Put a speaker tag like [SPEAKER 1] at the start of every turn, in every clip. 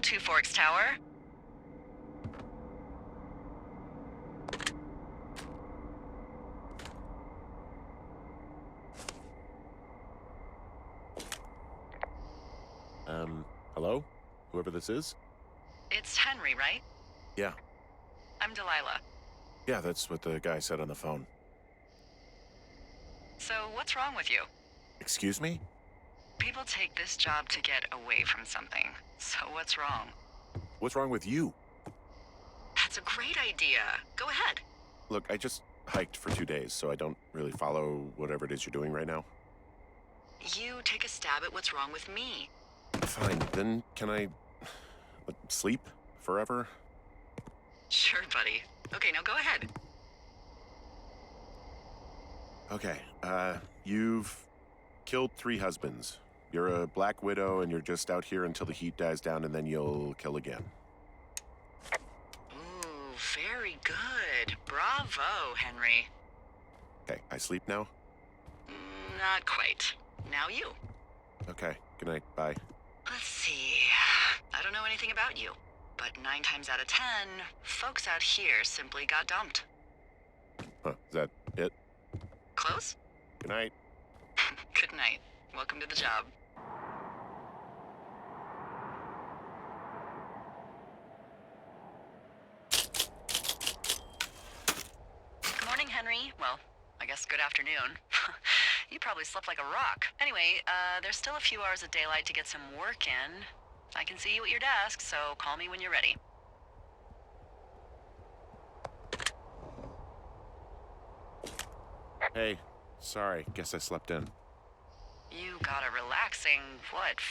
[SPEAKER 1] Two Forks Tower.
[SPEAKER 2] Hello? Whoever this is?
[SPEAKER 1] It's Henry, right?
[SPEAKER 2] Yeah.
[SPEAKER 1] I'm Delilah.
[SPEAKER 2] Yeah, that's what the guy said on the phone.
[SPEAKER 1] So, what's wrong with you?
[SPEAKER 2] Excuse me?
[SPEAKER 1] People take this job to get away from something. So, what's wrong?
[SPEAKER 2] What's wrong with you?
[SPEAKER 1] That's a great idea. Go ahead.
[SPEAKER 2] Look, I just hiked for 2 days, so I don't really follow whatever it is you're doing right now.
[SPEAKER 1] You take a stab at what's wrong with me.
[SPEAKER 2] Fine, then can I sleep forever?
[SPEAKER 1] Sure, buddy. Okay, now go ahead.
[SPEAKER 2] Okay, you've killed 3 husbands. You're a black widow and you're just out here until the heat dies down and then you'll kill again.
[SPEAKER 1] Ooh, very good. Bravo, Henry.
[SPEAKER 2] Okay, I sleep now?
[SPEAKER 1] Not quite. Now you.
[SPEAKER 2] Okay, good night, bye.
[SPEAKER 1] Let's see. I don't know anything about you, but 9 times out of 10, folks out here simply got dumped.
[SPEAKER 2] Huh, is that it?
[SPEAKER 1] Close?
[SPEAKER 2] Good night.
[SPEAKER 1] Good night. Welcome to the job. Good morning, Henry. Well, I guess good afternoon. You probably slept like a rock. Anyway, there's still a few hours of daylight to get some work in. I can see you at your desk, so call me when you're ready.
[SPEAKER 2] Hey, sorry, guess I slept in.
[SPEAKER 1] You got a relaxing,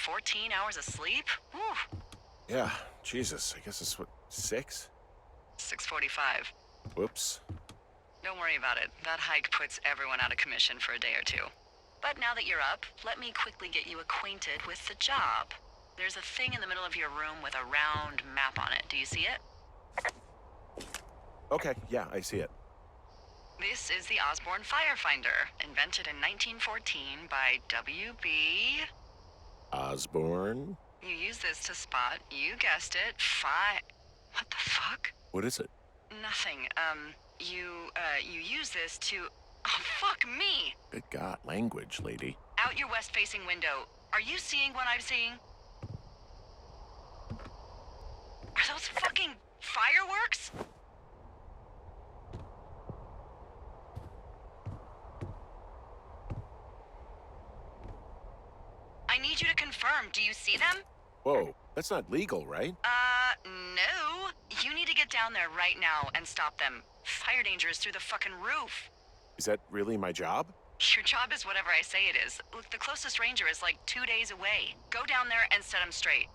[SPEAKER 1] 14 hours of sleep? Whew.
[SPEAKER 2] Yeah, Jesus, I guess it's what, 6?
[SPEAKER 1] 6:45.
[SPEAKER 2] Whoops.
[SPEAKER 1] Don't worry about it. That hike puts everyone out of commission for a day or two. But now that you're up, let me quickly get you acquainted with the job. There's a thing in the middle of your room with a round map on it. Do you see it?
[SPEAKER 2] Okay, yeah, I see it.
[SPEAKER 1] This is the Osborne Firefinder, invented in 1914 by W.B.
[SPEAKER 2] Osborne?
[SPEAKER 1] You use this to spot, you guessed it, What the fuck?
[SPEAKER 2] What is it?
[SPEAKER 1] Nothing. You use this to... Oh, fuck me!
[SPEAKER 2] Good God, language, lady.
[SPEAKER 1] Out your west-facing window. Are you seeing what I'm seeing? Are those fucking fireworks? I need you to confirm. Do you see them?
[SPEAKER 2] Whoa, that's not legal, right?
[SPEAKER 1] No. You need to get down there right now and stop them. Fire danger is through the fucking roof.
[SPEAKER 2] Is that really my job?
[SPEAKER 1] Your job is whatever I say it is. Look, the closest ranger is like 2 days away. Go down there and set him straight.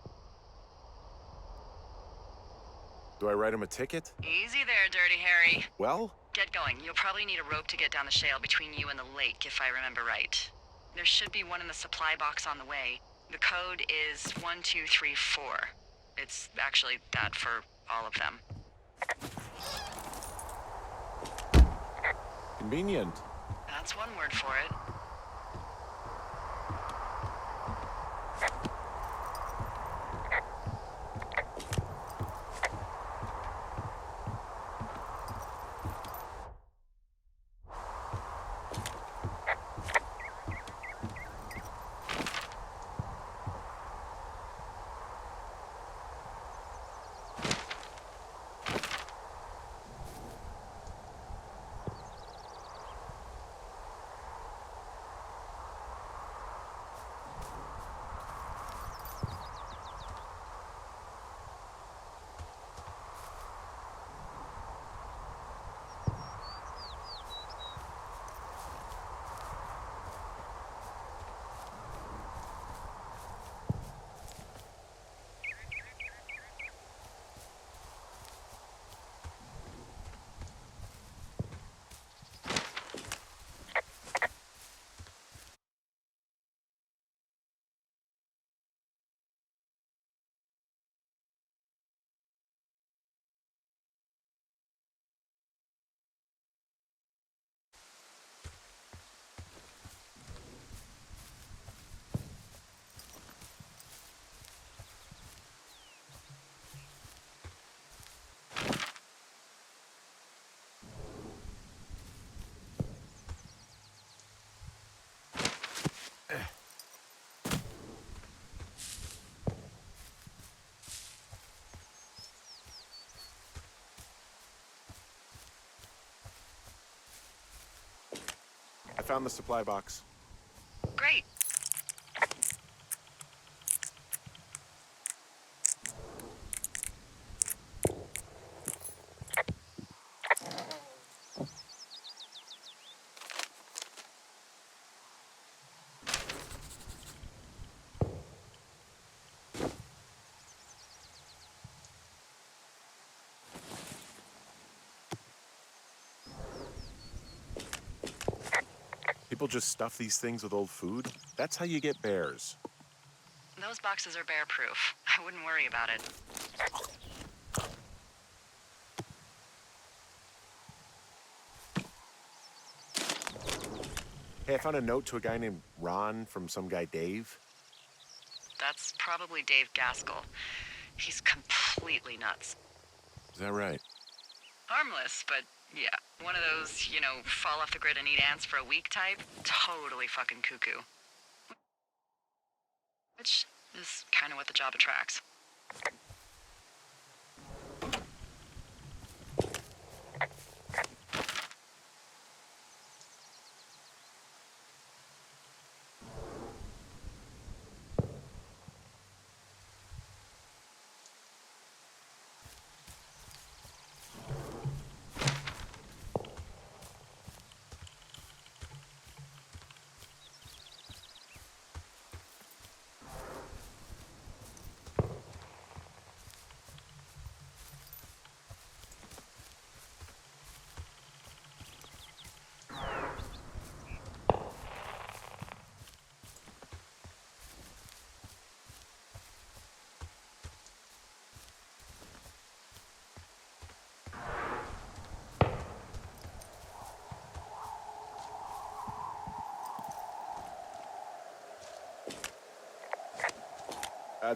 [SPEAKER 2] Do I write him a ticket?
[SPEAKER 1] Easy there, Dirty Harry.
[SPEAKER 2] Well?
[SPEAKER 1] Get going. You'll probably need a rope to get down the shale between you and the lake, if I remember right. There should be one in the supply box on the way. The code is 1234. It's actually that for all of them.
[SPEAKER 2] Convenient.
[SPEAKER 1] That's one word for it.
[SPEAKER 2] found the supply box.
[SPEAKER 1] Great.
[SPEAKER 2] People just stuff these things with old food? That's how you get bears.
[SPEAKER 1] Those boxes are bear-proof. I wouldn't worry about it.
[SPEAKER 2] Hey, I found a note to a guy named Ron from some guy Dave.
[SPEAKER 1] That's probably Dave Gaskell. He's completely nuts.
[SPEAKER 2] Is that right?
[SPEAKER 1] Harmless, but yeah. One of those, fall off the grid and eat ants for a week type. Totally fucking cuckoo. Which is kind of what the job attracts.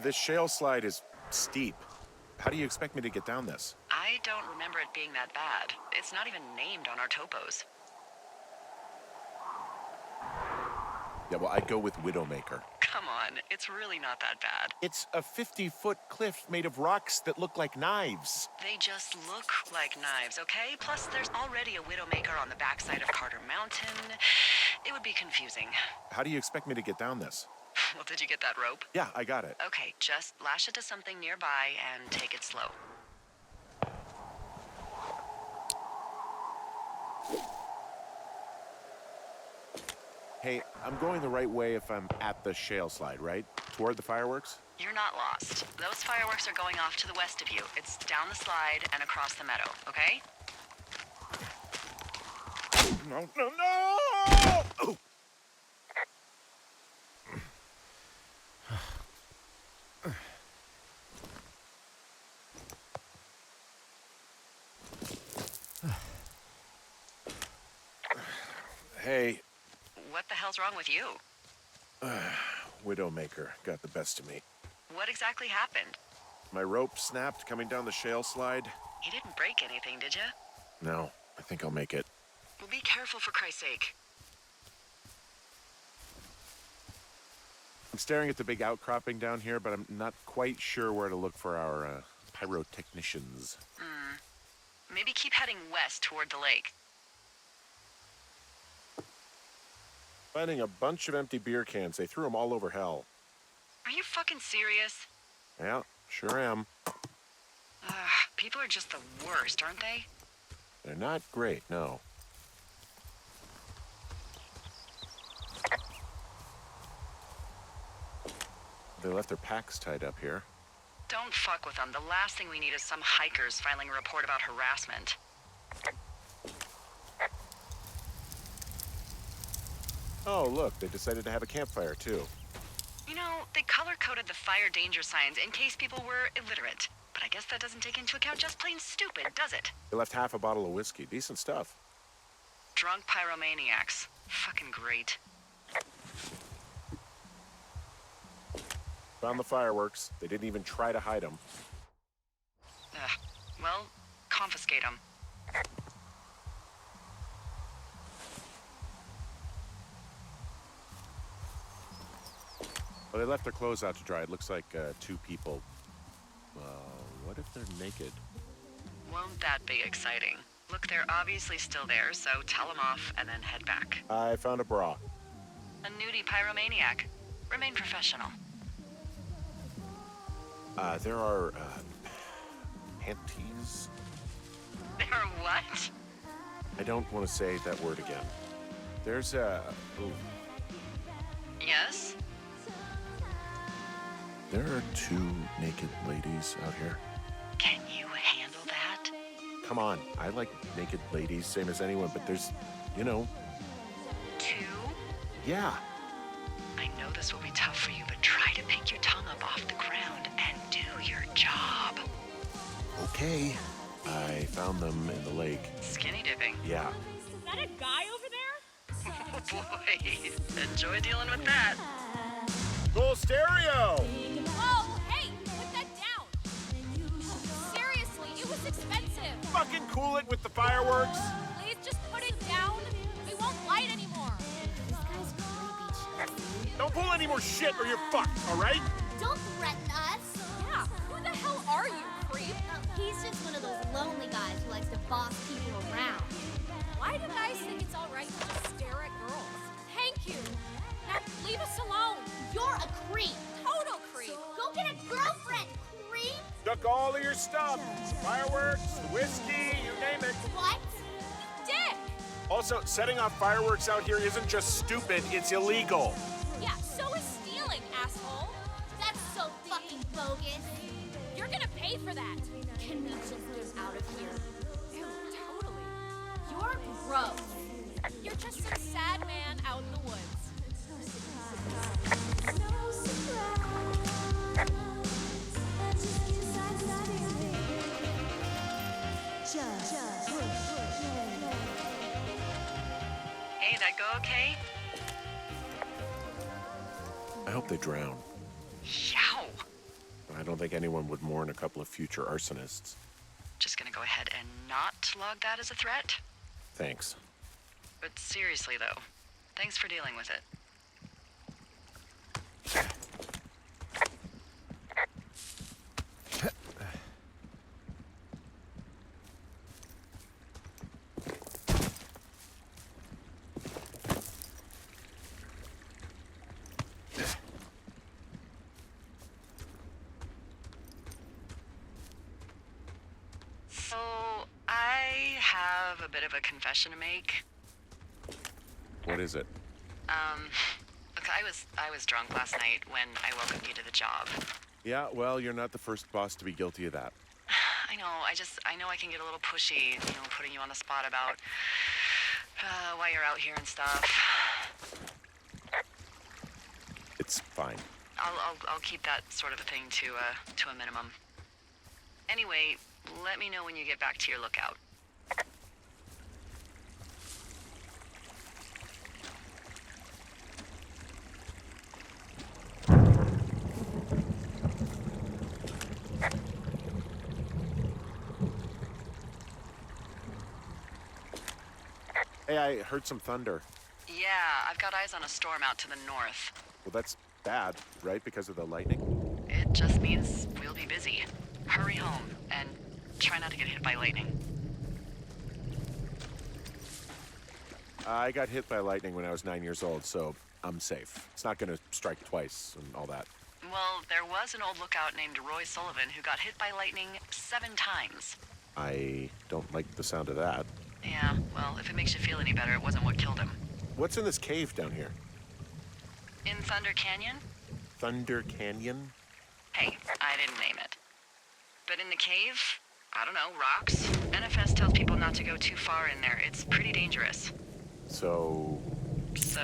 [SPEAKER 2] This shale slide is steep. How do you expect me to get down this?
[SPEAKER 1] I don't remember it being that bad. It's not even named on our topos.
[SPEAKER 2] Yeah, well, I'd go with Widowmaker.
[SPEAKER 1] Come on, it's really not that bad.
[SPEAKER 2] It's a 50-foot cliff made of rocks that look like knives.
[SPEAKER 1] They just look like knives, okay? Plus, there's already a Widowmaker on the backside of Carter Mountain. It would be confusing.
[SPEAKER 2] How do you expect me to get down this?
[SPEAKER 1] Well, did you get that rope?
[SPEAKER 2] Yeah, I got it.
[SPEAKER 1] Okay, just lash it to something nearby and take it slow.
[SPEAKER 2] Hey, I'm going the right way if I'm at the shale slide, right? Toward the fireworks?
[SPEAKER 1] You're not lost. Those fireworks are going off to the west of you. It's down the slide and across the meadow, okay?
[SPEAKER 2] No, no, no! Oh. Hey.
[SPEAKER 1] What the hell's wrong with you?
[SPEAKER 2] Widowmaker got the best of me.
[SPEAKER 1] What exactly happened?
[SPEAKER 2] My rope snapped coming down the shale slide.
[SPEAKER 1] You didn't break anything, did you?
[SPEAKER 2] No, I think I'll make it.
[SPEAKER 1] Well, be careful for Christ's sake.
[SPEAKER 2] I'm staring at the big outcropping down here, but I'm not quite sure where to look for our pyrotechnicians.
[SPEAKER 1] Maybe keep heading west toward the lake.
[SPEAKER 2] Finding a bunch of empty beer cans. They threw them all over hell.
[SPEAKER 1] Are you fucking serious?
[SPEAKER 2] Yeah, sure am.
[SPEAKER 1] People are just the worst, aren't they?
[SPEAKER 2] They're not great, no. They left their packs tied up here.
[SPEAKER 1] Don't fuck with them. The last thing we need is some hikers filing a report about harassment.
[SPEAKER 2] Oh, look, they decided to have a campfire, too.
[SPEAKER 1] You know, they color-coded the fire danger signs in case people were illiterate. But I guess that doesn't take into account just plain stupid, does it?
[SPEAKER 2] They left half a bottle of whiskey. Decent stuff.
[SPEAKER 1] Drunk pyromaniacs. Fucking great.
[SPEAKER 2] Found the fireworks. They didn't even try to hide them.
[SPEAKER 1] Well, confiscate them.
[SPEAKER 2] Well, they left their clothes out to dry. It looks like 2 people. Well, what if they're naked?
[SPEAKER 1] Won't that be exciting? Look, they're obviously still there, so tell them off and then head back.
[SPEAKER 2] I found a bra.
[SPEAKER 1] A nudie pyromaniac. Remain professional.
[SPEAKER 2] There are, panties?
[SPEAKER 1] There are what?
[SPEAKER 2] I don't want to say that word again. There's a... Ooh.
[SPEAKER 1] Yes?
[SPEAKER 2] There are 2 naked ladies out here.
[SPEAKER 1] Can you handle that?
[SPEAKER 2] Come on, I like naked ladies, same as anyone, but there's, you know...
[SPEAKER 1] 2?
[SPEAKER 2] Yeah.
[SPEAKER 1] I know this will be tough for you, but try to pick your tongue up off the ground and do your job.
[SPEAKER 2] Okay. I found them in the lake.
[SPEAKER 1] Skinny dipping.
[SPEAKER 2] Yeah.
[SPEAKER 3] Is that a guy over there?
[SPEAKER 1] Oh boy, enjoy dealing with that.
[SPEAKER 2] Full stereo!
[SPEAKER 3] Oh, hey, put that down. Seriously, it was expensive.
[SPEAKER 2] Fucking cool it with the fireworks!
[SPEAKER 3] Please just put it down. We won't light anymore.
[SPEAKER 4] This guy's creepy.
[SPEAKER 2] Don't pull any more shit or you're fucked, alright?
[SPEAKER 4] Don't threaten us.
[SPEAKER 3] Yeah, who the hell are you, creep?
[SPEAKER 4] He's just one of those lonely guys who likes to boss people around.
[SPEAKER 3] Why do guys think it's all right to just stare at girls? Thank you. Now leave us alone.
[SPEAKER 4] You're a creep.
[SPEAKER 3] Total creep.
[SPEAKER 4] Go get a girlfriend, creep.
[SPEAKER 2] Took all of your stuff. Fireworks, the whiskey, you name it.
[SPEAKER 4] What?
[SPEAKER 3] Dick.
[SPEAKER 2] Also, setting off fireworks out here isn't just stupid, it's illegal.
[SPEAKER 3] Yeah, so is stealing, asshole.
[SPEAKER 4] That's so fucking bogus.
[SPEAKER 3] You're gonna pay for that.
[SPEAKER 4] Can we just get out of here?
[SPEAKER 3] Ew, totally.
[SPEAKER 4] You're gross.
[SPEAKER 3] You're just some sad man out in the woods.
[SPEAKER 1] Hey, that go okay?
[SPEAKER 2] I hope they drown.
[SPEAKER 1] Yow!
[SPEAKER 2] I don't think anyone would mourn a couple of future arsonists.
[SPEAKER 1] Just gonna go ahead and not log that as a threat.
[SPEAKER 2] Thanks.
[SPEAKER 1] But seriously though, thanks for dealing with it. So, I have a bit of a confession to make.
[SPEAKER 2] What is it?
[SPEAKER 1] Look, I was drunk last night when I welcomed you to the job.
[SPEAKER 2] Yeah, well, you're not the first boss to be guilty of that.
[SPEAKER 1] I know, I know I can get a little pushy, putting you on the spot about why you're out here and stuff.
[SPEAKER 2] It's fine.
[SPEAKER 1] I'll keep that sort of a thing to a minimum. Anyway, let me know when you get back to your lookout.
[SPEAKER 2] Hey, I heard some thunder.
[SPEAKER 1] Yeah, I've got eyes on a storm out to the north.
[SPEAKER 2] Well, that's bad, right? Because of the lightning?
[SPEAKER 1] It just means we'll be busy. Hurry home and try not to get hit by lightning.
[SPEAKER 2] I got hit by lightning when I was 9 years old, so I'm safe. It's not gonna strike twice and all that.
[SPEAKER 1] Well, there was an old lookout named Roy Sullivan who got hit by lightning 7 times.
[SPEAKER 2] I don't like the sound of that.
[SPEAKER 1] Yeah, well, if it makes you feel any better, it wasn't what killed him.
[SPEAKER 2] What's in this cave down here?
[SPEAKER 1] In Thunder Canyon?
[SPEAKER 2] Thunder Canyon?
[SPEAKER 1] Hey, I didn't name it. But in the cave, I don't know, rocks? NFS tells people not to go too far in there. It's pretty dangerous.
[SPEAKER 2] So...
[SPEAKER 1] So,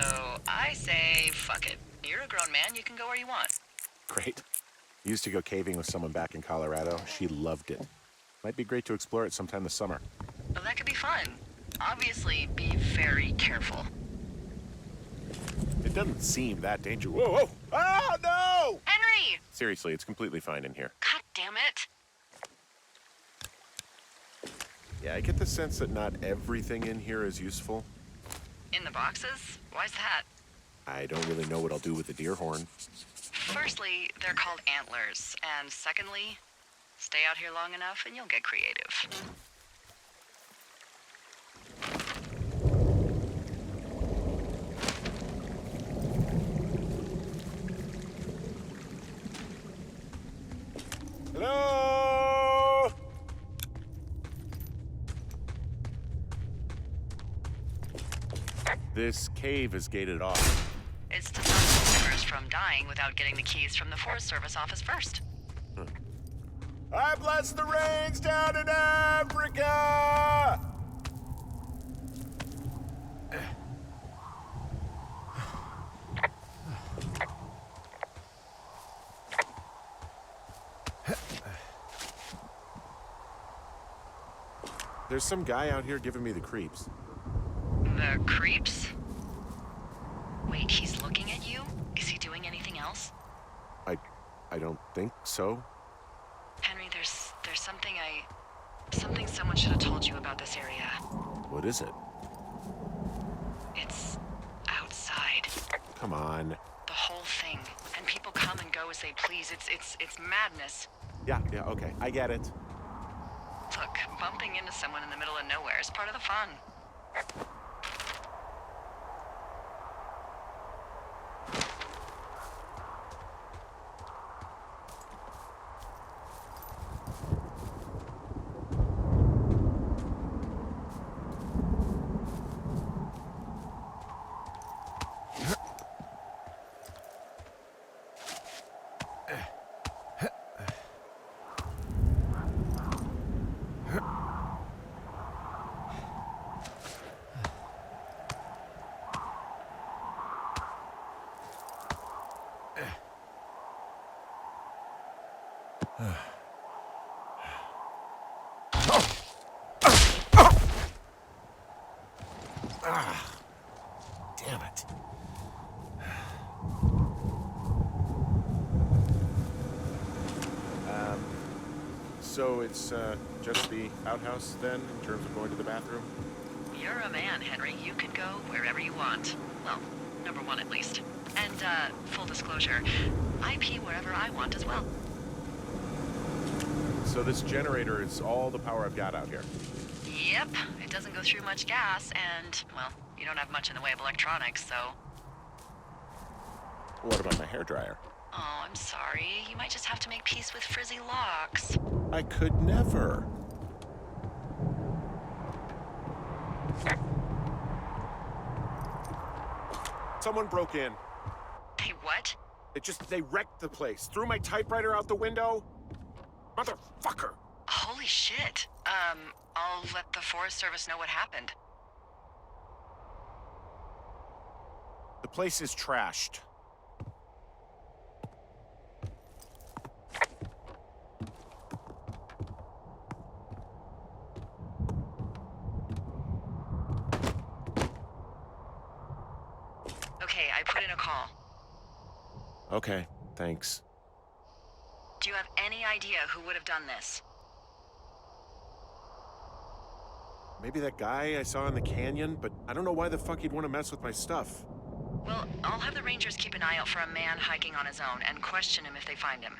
[SPEAKER 1] I say, fuck it. You're a grown man, you can go where you want.
[SPEAKER 2] Great. I used to go caving with someone back in Colorado. She loved it. Might be great to explore it sometime this summer.
[SPEAKER 1] Well, that could be fun. Obviously, be very careful.
[SPEAKER 2] It doesn't seem that dangerous. Whoa, whoa! Oh, no!
[SPEAKER 1] Henry!
[SPEAKER 2] Seriously, it's completely fine in here.
[SPEAKER 1] God damn it.
[SPEAKER 2] Yeah, I get the sense that not everything in here is useful.
[SPEAKER 1] In the boxes? Why's that?
[SPEAKER 2] I don't really know what I'll do with the deer horn.
[SPEAKER 1] Firstly, they're called antlers. And secondly, stay out here long enough and you'll get creative.
[SPEAKER 2] This cave is gated off.
[SPEAKER 1] It's to stop visitors from dying without getting the keys from the Forest Service office first.
[SPEAKER 2] I bless the rains down in Africa! There's some guy out here giving me the creeps.
[SPEAKER 1] The creeps? Wait, he's looking at you? Is he doing anything else?
[SPEAKER 2] I don't think so.
[SPEAKER 1] Henry, there's something someone should have told you about this area.
[SPEAKER 2] What is it?
[SPEAKER 1] It's outside.
[SPEAKER 2] Come on.
[SPEAKER 1] The whole thing. And people come and go as they please. It's madness.
[SPEAKER 2] Yeah, okay. I get it.
[SPEAKER 1] Look, bumping into someone in the middle of nowhere is part of the fun.
[SPEAKER 2] Damn it. So it's just the outhouse then, in terms of going to the bathroom?
[SPEAKER 1] You're a man, Henry. You can go wherever you want. Well, number one at least. And, full disclosure, I pee wherever I want as well.
[SPEAKER 2] So this generator is all the power I've got out here.
[SPEAKER 1] Yep, it doesn't go through much gas, and, well, you don't have much in the way of electronics, so...
[SPEAKER 2] What about my hairdryer?
[SPEAKER 1] Oh, I'm sorry. You might just have to make peace with frizzy locks.
[SPEAKER 2] I could never. Someone broke in.
[SPEAKER 1] Hey, what?
[SPEAKER 2] They wrecked the place. Threw my typewriter out the window. Motherfucker!
[SPEAKER 1] Holy shit. I'll let the Forest Service know what happened.
[SPEAKER 2] The place is trashed.
[SPEAKER 1] Okay, I put in a call.
[SPEAKER 2] Okay, thanks.
[SPEAKER 1] Do you have any idea who would have done this?
[SPEAKER 2] Maybe that guy I saw in the canyon, but I don't know why the fuck he'd want to mess with my stuff.
[SPEAKER 1] Well, I'll have the Rangers keep an eye out for a man hiking on his own and question him if they find him.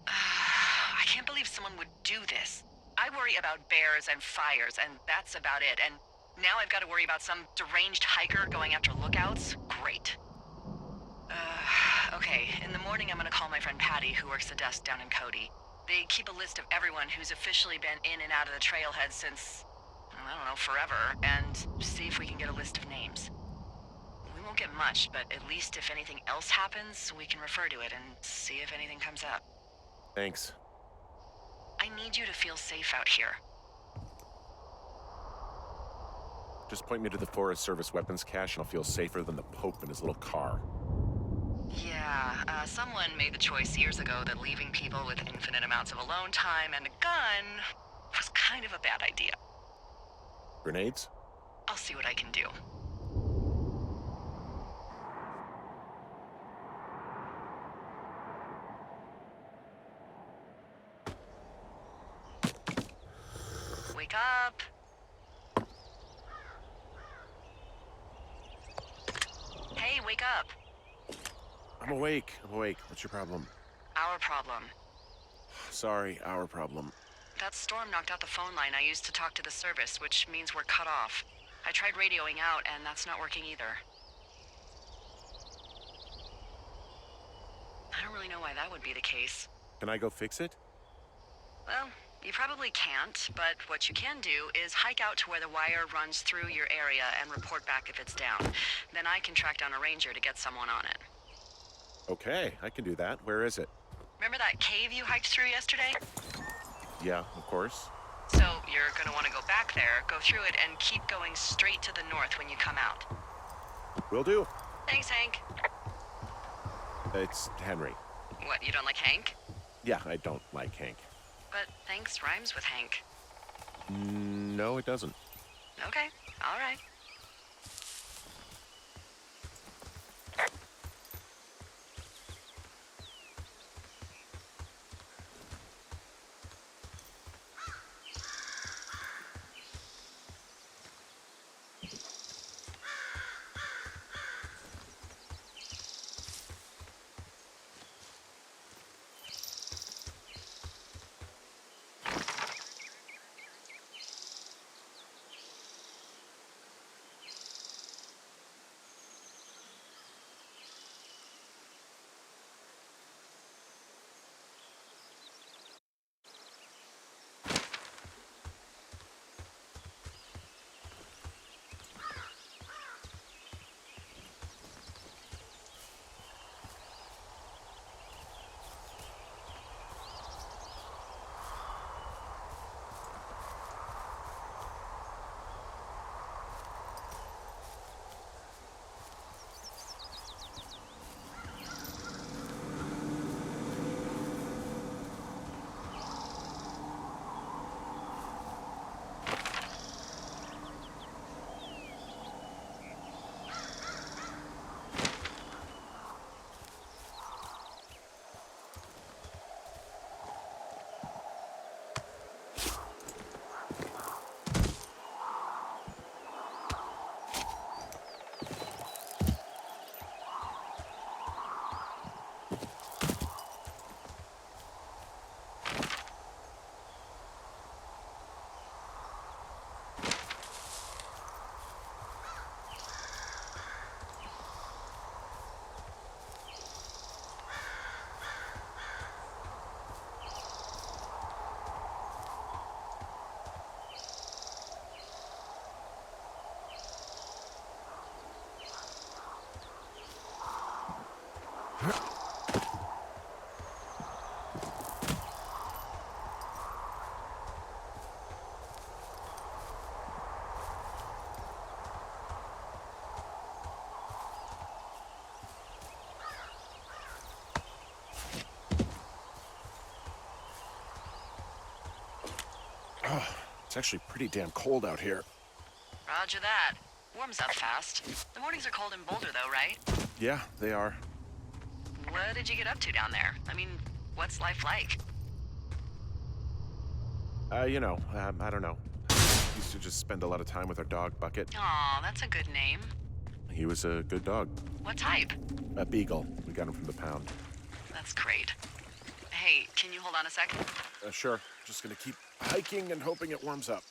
[SPEAKER 1] I can't believe someone would do this. I worry about bears and fires, and that's about it. And now I've got to worry about some deranged hiker going after lookouts? Great. Okay, in the morning I'm gonna call my friend Patty, who works the desk down in Cody. They keep a list of everyone who's officially been in and out of the trailhead since, I don't know, forever, and see if we can get a list of names. We won't get much, but at least if anything else happens, we can refer to it and see if anything comes up.
[SPEAKER 2] Thanks.
[SPEAKER 1] I need you to feel safe out here.
[SPEAKER 2] Just point me to the Forest Service weapons cache and I'll feel safer than the Pope in his little car.
[SPEAKER 1] Yeah, someone made the choice years ago that leaving people with infinite amounts of alone time and a gun was kind of a bad idea.
[SPEAKER 2] Grenades?
[SPEAKER 1] I'll see what I can do. Wake up! Hey, wake up!
[SPEAKER 2] I'm awake. What's your problem?
[SPEAKER 1] Our problem.
[SPEAKER 2] Sorry, our problem.
[SPEAKER 1] That storm knocked out the phone line I used to talk to the service, which means we're cut off. I tried radioing out, and that's not working either. I don't really know why that would be the case.
[SPEAKER 2] Can I go fix it?
[SPEAKER 1] Well, You probably can't, but what you can do is hike out to where the wire runs through your area and report back if it's down. Then I can track down a ranger to get someone on it.
[SPEAKER 2] Okay, I can do that. Where is it?
[SPEAKER 1] Remember that cave you hiked through yesterday?
[SPEAKER 2] Yeah, of course.
[SPEAKER 1] So you're gonna want to go back there, go through it, and keep going straight to the north when you come out.
[SPEAKER 2] Will do.
[SPEAKER 1] Thanks, Hank.
[SPEAKER 2] It's Henry.
[SPEAKER 1] What, you don't like Hank?
[SPEAKER 2] Yeah, I don't like Hank.
[SPEAKER 1] But thanks rhymes with Hank.
[SPEAKER 2] No, it doesn't.
[SPEAKER 1] Okay, all right.
[SPEAKER 2] It's actually pretty damn cold out here.
[SPEAKER 1] Roger that. Warms up fast. The mornings are cold in Boulder, though, right?
[SPEAKER 2] Yeah, they are.
[SPEAKER 1] What did you get up to down there? I mean, what's life like?
[SPEAKER 2] I don't know. Used to just spend a lot of time with our dog, Bucket.
[SPEAKER 1] Aw, that's a good name.
[SPEAKER 2] He was a good dog.
[SPEAKER 1] What type?
[SPEAKER 2] A beagle. We got him from the pound.
[SPEAKER 1] That's great. Hey, can you hold on a second?
[SPEAKER 2] Sure. Just gonna keep hiking and hoping it warms up.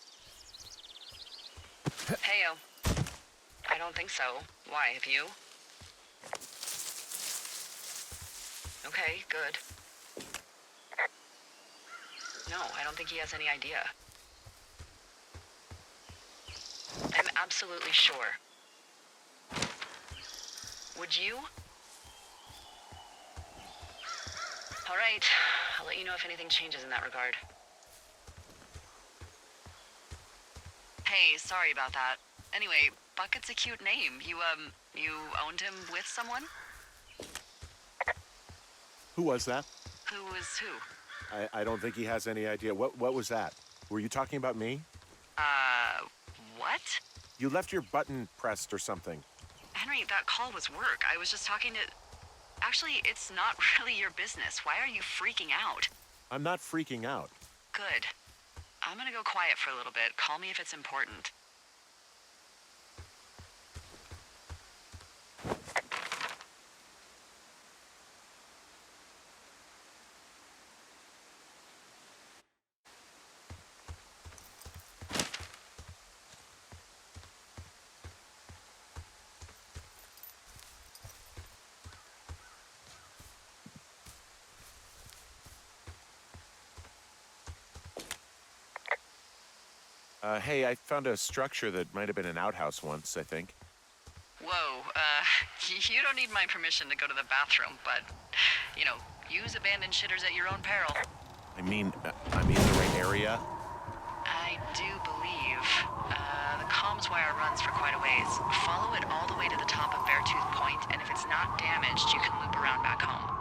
[SPEAKER 1] Heyo. I don't think so. Why, have you? Okay, good. No, I don't think he has any idea. I'm absolutely sure. Would you? All right, I'll let you know if anything changes in that regard. Hey, sorry about that. Anyway, Bucket's a cute name. You owned him with someone?
[SPEAKER 2] Who was that?
[SPEAKER 1] Who was who?
[SPEAKER 2] I don't think he has any idea. What was that? Were you talking about me?
[SPEAKER 1] What?
[SPEAKER 2] You left your button pressed or something.
[SPEAKER 1] Henry, that call was work. I was just talking to... Actually, it's not really your business. Why are you freaking out?
[SPEAKER 2] I'm not freaking out.
[SPEAKER 1] Good. I'm gonna go quiet for a little bit. Call me if it's important.
[SPEAKER 2] Hey, I found a structure that might have been an outhouse once, I think.
[SPEAKER 1] Whoa, you don't need my permission to go to the bathroom, but, use abandoned shitters at your own peril.
[SPEAKER 2] I mean, I'm in the right area.
[SPEAKER 1] I do believe. The comms wire runs for quite a ways. Follow it all the way to the top of Beartooth Point, and if it's not damaged, you can loop around back home.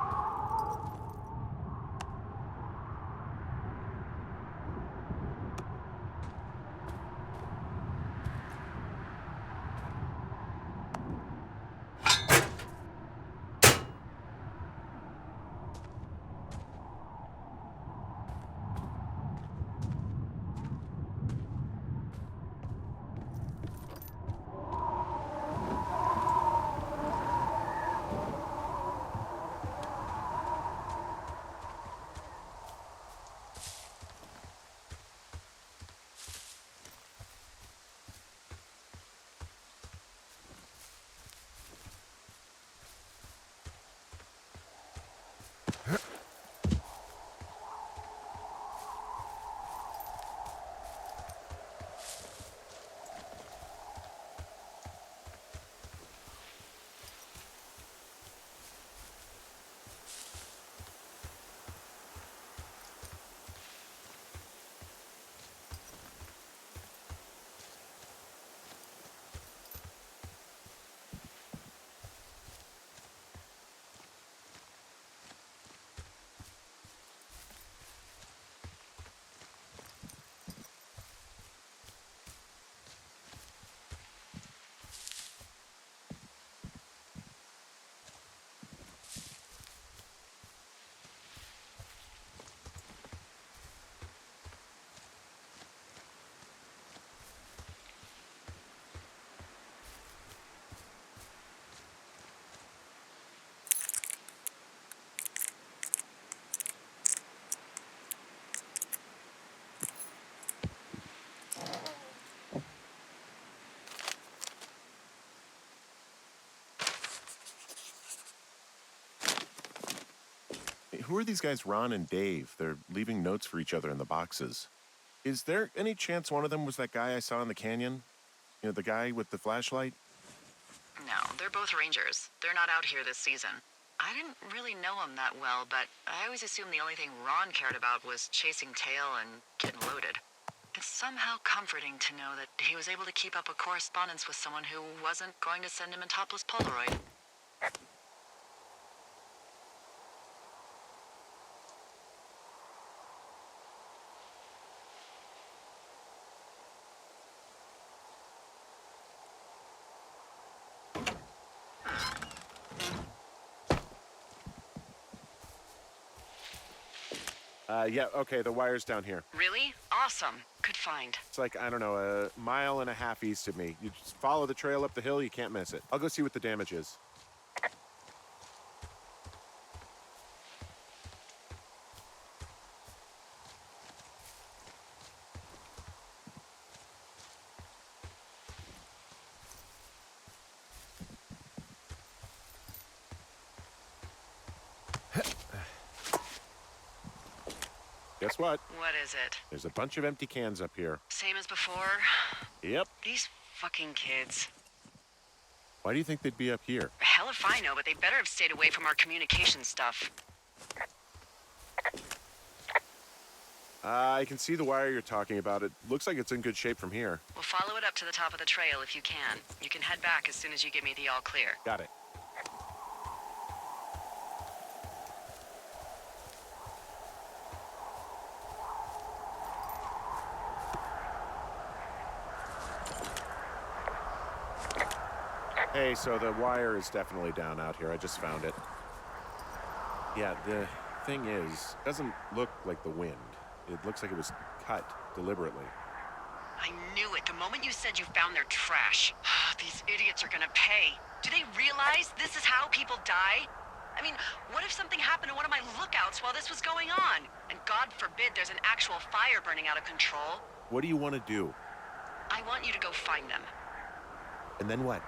[SPEAKER 2] Who are these guys, Ron and Dave? They're leaving notes for each other in the boxes. Is there any chance one of them was that guy I saw in the canyon? The guy with the flashlight?
[SPEAKER 1] No, they're both rangers. They're not out here this season. I didn't really know him that well, but I always assumed the only thing Ron cared about was chasing tail and getting loaded. It's somehow comforting to know that he was able to keep up a correspondence with someone who wasn't going to send him a topless Polaroid.
[SPEAKER 2] Yeah, okay, the wire's down here.
[SPEAKER 1] Really? Awesome. Good find.
[SPEAKER 2] It's like, I don't know, a mile and a half east of me. You just follow the trail up the hill, you can't miss it. I'll go see what the damage is. Guess what?
[SPEAKER 1] What is it?
[SPEAKER 2] There's a bunch of empty cans up here.
[SPEAKER 1] Same as before?
[SPEAKER 2] Yep.
[SPEAKER 1] These fucking kids.
[SPEAKER 2] Why do you think they'd be up here?
[SPEAKER 1] Hell if I know, but they better have stayed away from our communication stuff.
[SPEAKER 2] I can see the wire you're talking about. It looks like it's in good shape from here.
[SPEAKER 1] We'll follow it up to the top of the trail if you can. You can head back as soon as you give me the all clear.
[SPEAKER 2] Got it. Hey, so the wire is definitely down out here. I just found it. Yeah, the thing is, it doesn't look like the wind. It looks like it was cut deliberately.
[SPEAKER 1] I knew it the moment you said you found their trash. These idiots are gonna pay. Do they realize this is how people die? I mean, what if something happened to one of my lookouts while this was going on? And God forbid there's an actual fire burning out of control.
[SPEAKER 2] What do you want to do?
[SPEAKER 1] I want you to go find them.
[SPEAKER 2] And then what?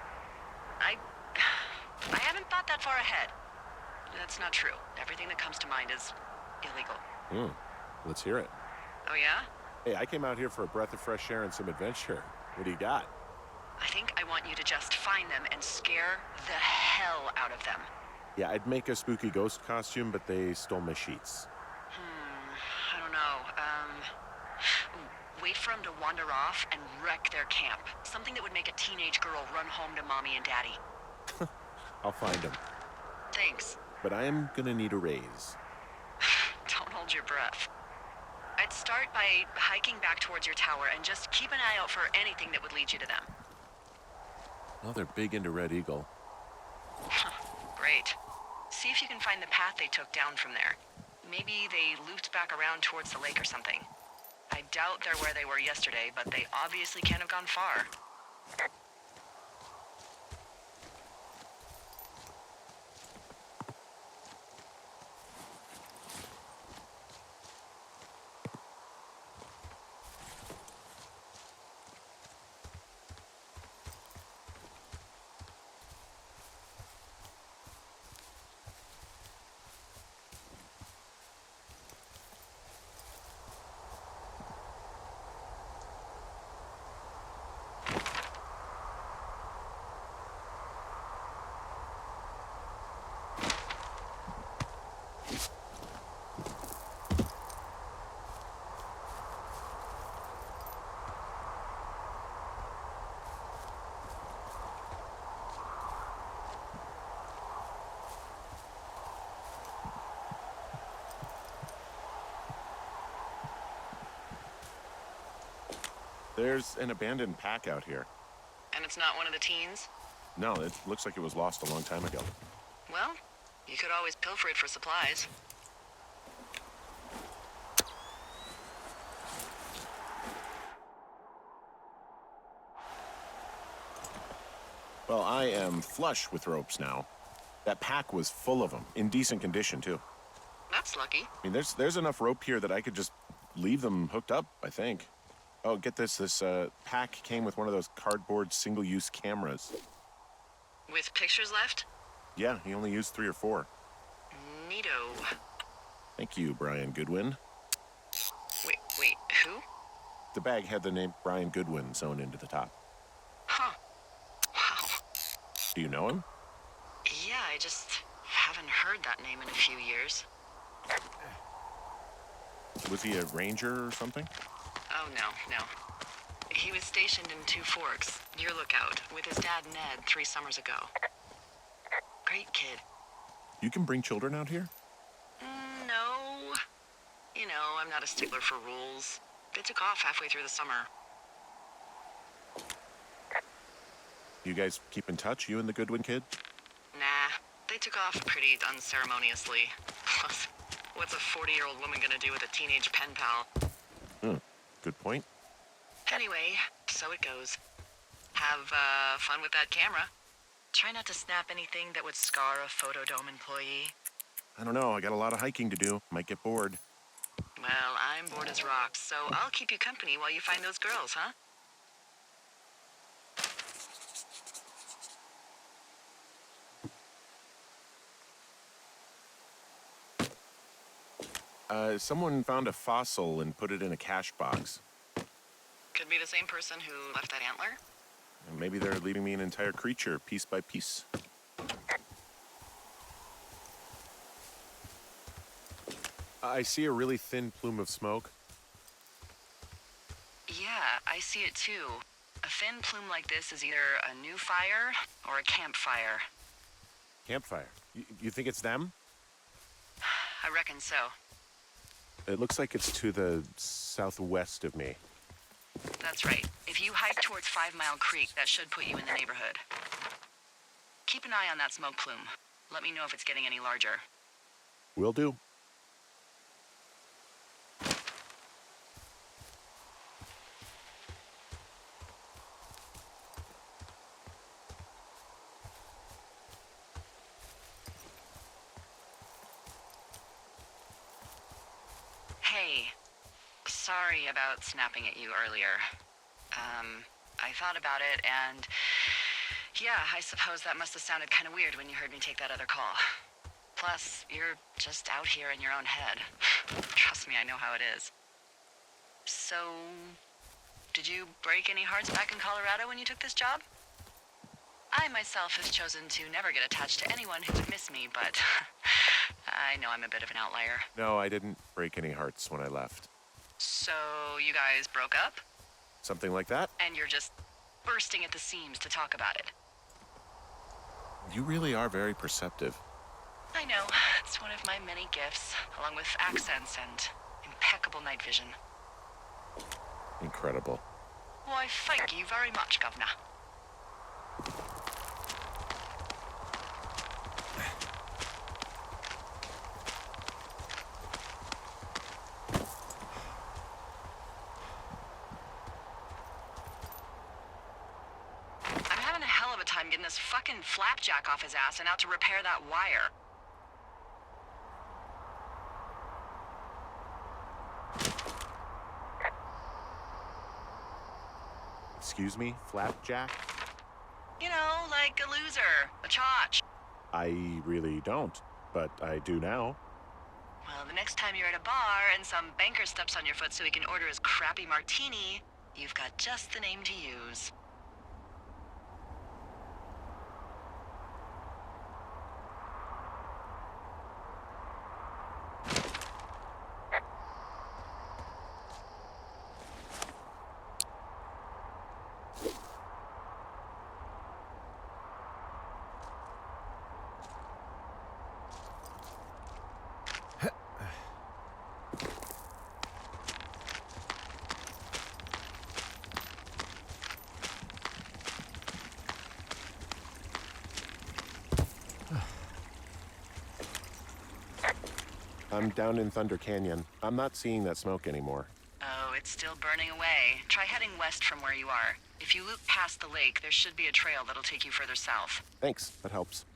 [SPEAKER 1] I haven't thought that far ahead. That's not true. Everything that comes to mind is illegal.
[SPEAKER 2] Let's hear it.
[SPEAKER 1] Oh yeah?
[SPEAKER 2] Hey, I came out here for a breath of fresh air and some adventure. What do you got?
[SPEAKER 1] I think I want you to just find them and scare the hell out of them.
[SPEAKER 2] Yeah, I'd make a spooky ghost costume, but they stole my sheets.
[SPEAKER 1] I don't know. Wait for them to wander off and wreck their camp. Something that would make a teenage girl run home to mommy and daddy.
[SPEAKER 2] I'll find them.
[SPEAKER 1] Thanks.
[SPEAKER 2] But I am gonna need a raise.
[SPEAKER 1] Don't hold your breath. I'd start by hiking back towards your tower and just keep an eye out for anything that would lead you to them.
[SPEAKER 2] Well, they're big into Red Eagle.
[SPEAKER 1] Great. See if you can find the path they took down from there. Maybe they looped back around towards the lake or something. I doubt they're where they were yesterday, but they obviously can't have gone far.
[SPEAKER 2] There's an abandoned pack out here.
[SPEAKER 1] And it's not one of the teens?
[SPEAKER 2] No, it looks like it was lost a long time ago.
[SPEAKER 1] Well, you could always pilfer it for supplies.
[SPEAKER 2] Well, I am flush with ropes now. That pack was full of them, in decent condition, too.
[SPEAKER 1] That's lucky.
[SPEAKER 2] I mean, there's enough rope here that I could just leave them hooked up, I think. Oh, get this. This pack came with one of those cardboard single-use cameras.
[SPEAKER 1] With pictures left?
[SPEAKER 2] Yeah, he only used 3 or 4.
[SPEAKER 1] Neato.
[SPEAKER 2] Thank you, Brian Goodwin.
[SPEAKER 1] Wait, who?
[SPEAKER 2] The bag had the name Brian Goodwin sewn into the top.
[SPEAKER 1] Huh. Wow.
[SPEAKER 2] Do you know him?
[SPEAKER 1] Yeah, I just haven't heard that name in a few years.
[SPEAKER 2] Was he a ranger or something?
[SPEAKER 1] Oh, no. He was stationed in Two Forks, your lookout, with his dad Ned 3 summers ago. Great kid.
[SPEAKER 2] You can bring children out here?
[SPEAKER 1] No. You know, I'm not a stickler for rules. They took off halfway through the summer.
[SPEAKER 2] You guys keep in touch, you and the Goodwin kid?
[SPEAKER 1] Nah, they took off pretty unceremoniously. Plus, what's a 40-year-old woman gonna do with a teenage pen pal?
[SPEAKER 2] Good point.
[SPEAKER 1] Anyway, so it goes. Have fun with that camera. Try not to snap anything that would scar a Photodome employee.
[SPEAKER 2] I don't know, I got a lot of hiking to do. Might get bored.
[SPEAKER 1] Well, I'm bored as rocks, so I'll keep you company while you find those girls, huh?
[SPEAKER 2] Someone found a fossil and put it in a cash box.
[SPEAKER 1] Could be the same person who left that antler.
[SPEAKER 2] And maybe they're leaving me an entire creature, piece by piece. I see a really thin plume of smoke.
[SPEAKER 1] Yeah, I see it too. A thin plume like this is either a new fire or a campfire.
[SPEAKER 2] Campfire. You think it's them?
[SPEAKER 1] I reckon so.
[SPEAKER 2] It looks like it's to the southwest of me.
[SPEAKER 1] That's right. If you hike towards 5 Mile Creek, that should put you in the neighborhood. Keep an eye on that smoke plume. Let me know if it's getting any larger.
[SPEAKER 2] Will do.
[SPEAKER 1] Hey, sorry about snapping at you earlier. I thought about it, and yeah, I suppose that must have sounded kind of weird when you heard me take that other call. Plus, you're just out here in your own head. Trust me, I know how it is. So So, did you break any hearts back in Colorado when you took this job? I myself have chosen to never get attached to anyone who would miss me, but I know I'm a bit of an outlier.
[SPEAKER 2] No, I didn't break any hearts when I left.
[SPEAKER 1] So, you guys broke up?
[SPEAKER 2] Something like that?
[SPEAKER 1] And you're just bursting at the seams to talk about it.
[SPEAKER 2] You really are very perceptive.
[SPEAKER 1] I know. It's one of my many gifts, along with accents and impeccable night vision.
[SPEAKER 2] Incredible.
[SPEAKER 1] Why, thank you very much, Governor. I'm having a hell of a time getting this fucking flapjack off his ass and out to repair that wire.
[SPEAKER 2] Excuse me, Flapjack?
[SPEAKER 1] You know, like a loser, a chotch.
[SPEAKER 2] I really don't, but I do now.
[SPEAKER 1] Well, the next time you're at a bar and some banker steps on your foot so he can order his crappy martini, you've got just the name to use.
[SPEAKER 2] I'm down in Thunder Canyon. I'm not seeing that smoke anymore.
[SPEAKER 1] Oh, it's still burning away. Try heading west from where you are. If you loop past the lake, there should be a trail that'll take you further south.
[SPEAKER 2] Thanks, that helps.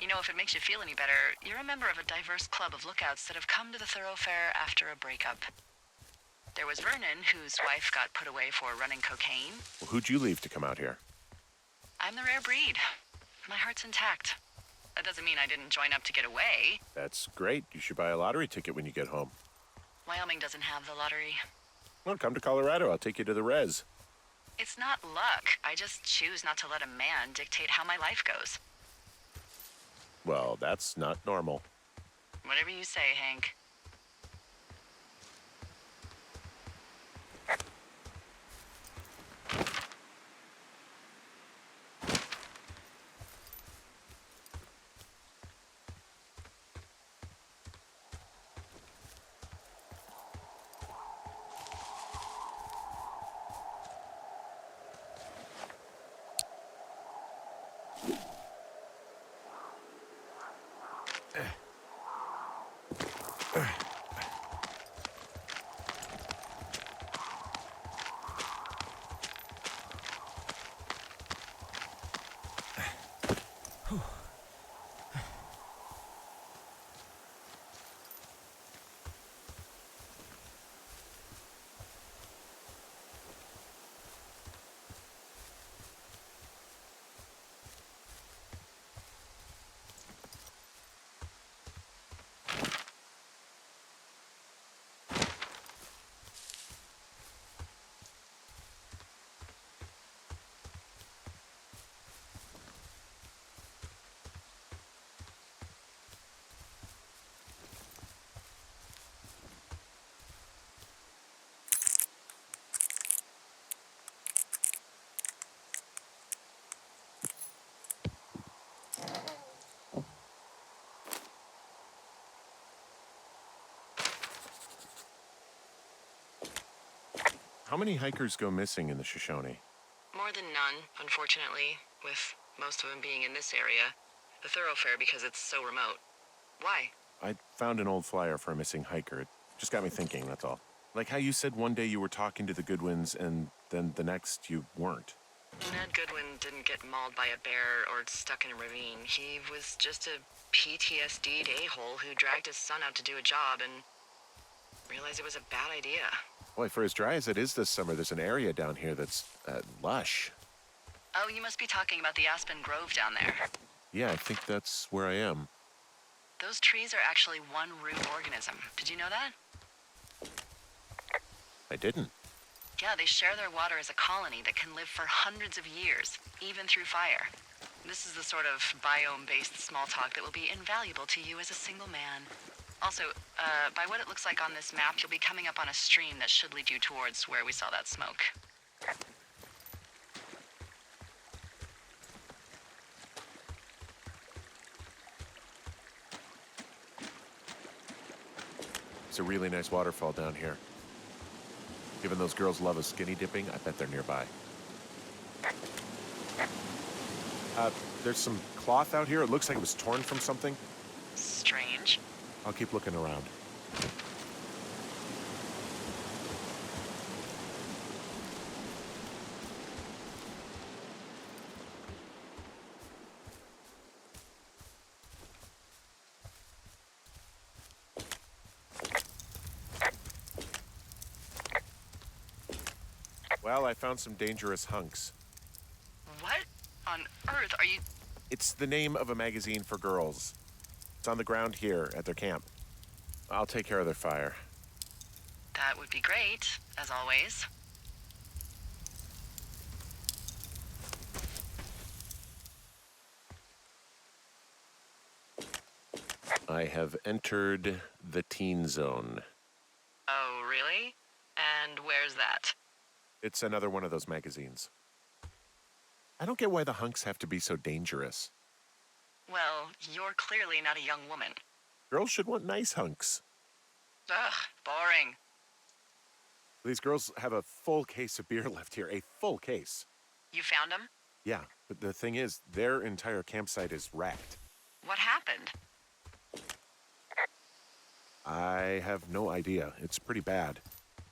[SPEAKER 1] You know, if it makes you feel any better, you're a member of a diverse club of lookouts that have come to the thoroughfare after a breakup. There was Vernon, whose wife got put away for running cocaine.
[SPEAKER 2] Well, who'd you leave to come out here?
[SPEAKER 1] I'm the rare breed. My heart's intact. That doesn't mean I didn't join up to get away.
[SPEAKER 2] That's great. You should buy a lottery ticket when you get home.
[SPEAKER 1] Wyoming doesn't have the lottery.
[SPEAKER 2] Well, come to Colorado. I'll take you to the res.
[SPEAKER 1] It's not luck. I just choose not to let a man dictate how my life goes.
[SPEAKER 2] Well, that's not normal.
[SPEAKER 1] Whatever you say, Hank.
[SPEAKER 2] How many hikers go missing in the Shoshone?
[SPEAKER 1] More than none, unfortunately, with most of them being in this area. The thoroughfare because it's so remote. Why?
[SPEAKER 2] I found an old flyer for a missing hiker. It just got me thinking, that's all. Like how you said one day you were talking to the Goodwins and then the next you weren't.
[SPEAKER 1] Ned Goodwin didn't get mauled by a bear or stuck in a ravine. He was just a PTSD'd a-hole who dragged his son out to do a job and realized it was a bad idea.
[SPEAKER 2] Boy, for as dry as it is this summer, there's an area down here that's lush.
[SPEAKER 1] Oh, you must be talking about the Aspen Grove down there.
[SPEAKER 2] Yeah, I think that's where I am.
[SPEAKER 1] Those trees are actually one root organism. Did you know that?
[SPEAKER 2] I didn't.
[SPEAKER 1] Yeah, they share their water as a colony that can live for hundreds of years, even through fire. This is the sort of biome-based small talk that will be invaluable to you as a single man. Also, by what it looks like on this map, you'll be coming up on a stream that should lead you towards where we saw that smoke.
[SPEAKER 2] It's a really nice waterfall down here. Given those girls love a skinny dipping, I bet they're nearby. There's some cloth out here. It looks like it was torn from something.
[SPEAKER 1] Strange.
[SPEAKER 2] I'll keep looking around. Well, I found some dangerous hunks.
[SPEAKER 1] What on earth are you...
[SPEAKER 2] It's the name of a magazine for girls. It's on the ground here at their camp. I'll take care of their fire.
[SPEAKER 1] That would be great, as always.
[SPEAKER 2] I have entered the teen zone.
[SPEAKER 1] Oh, really? And where's that?
[SPEAKER 2] It's another one of those magazines. I don't get why the hunks have to be so dangerous.
[SPEAKER 1] Well, you're clearly not a young woman.
[SPEAKER 2] Girls should want nice hunks.
[SPEAKER 1] Ugh, boring.
[SPEAKER 2] These girls have a full case of beer left here, a full case.
[SPEAKER 1] You found them?
[SPEAKER 2] Yeah, but the thing is, their entire campsite is wrecked.
[SPEAKER 1] What happened?
[SPEAKER 2] I have no idea. It's pretty bad.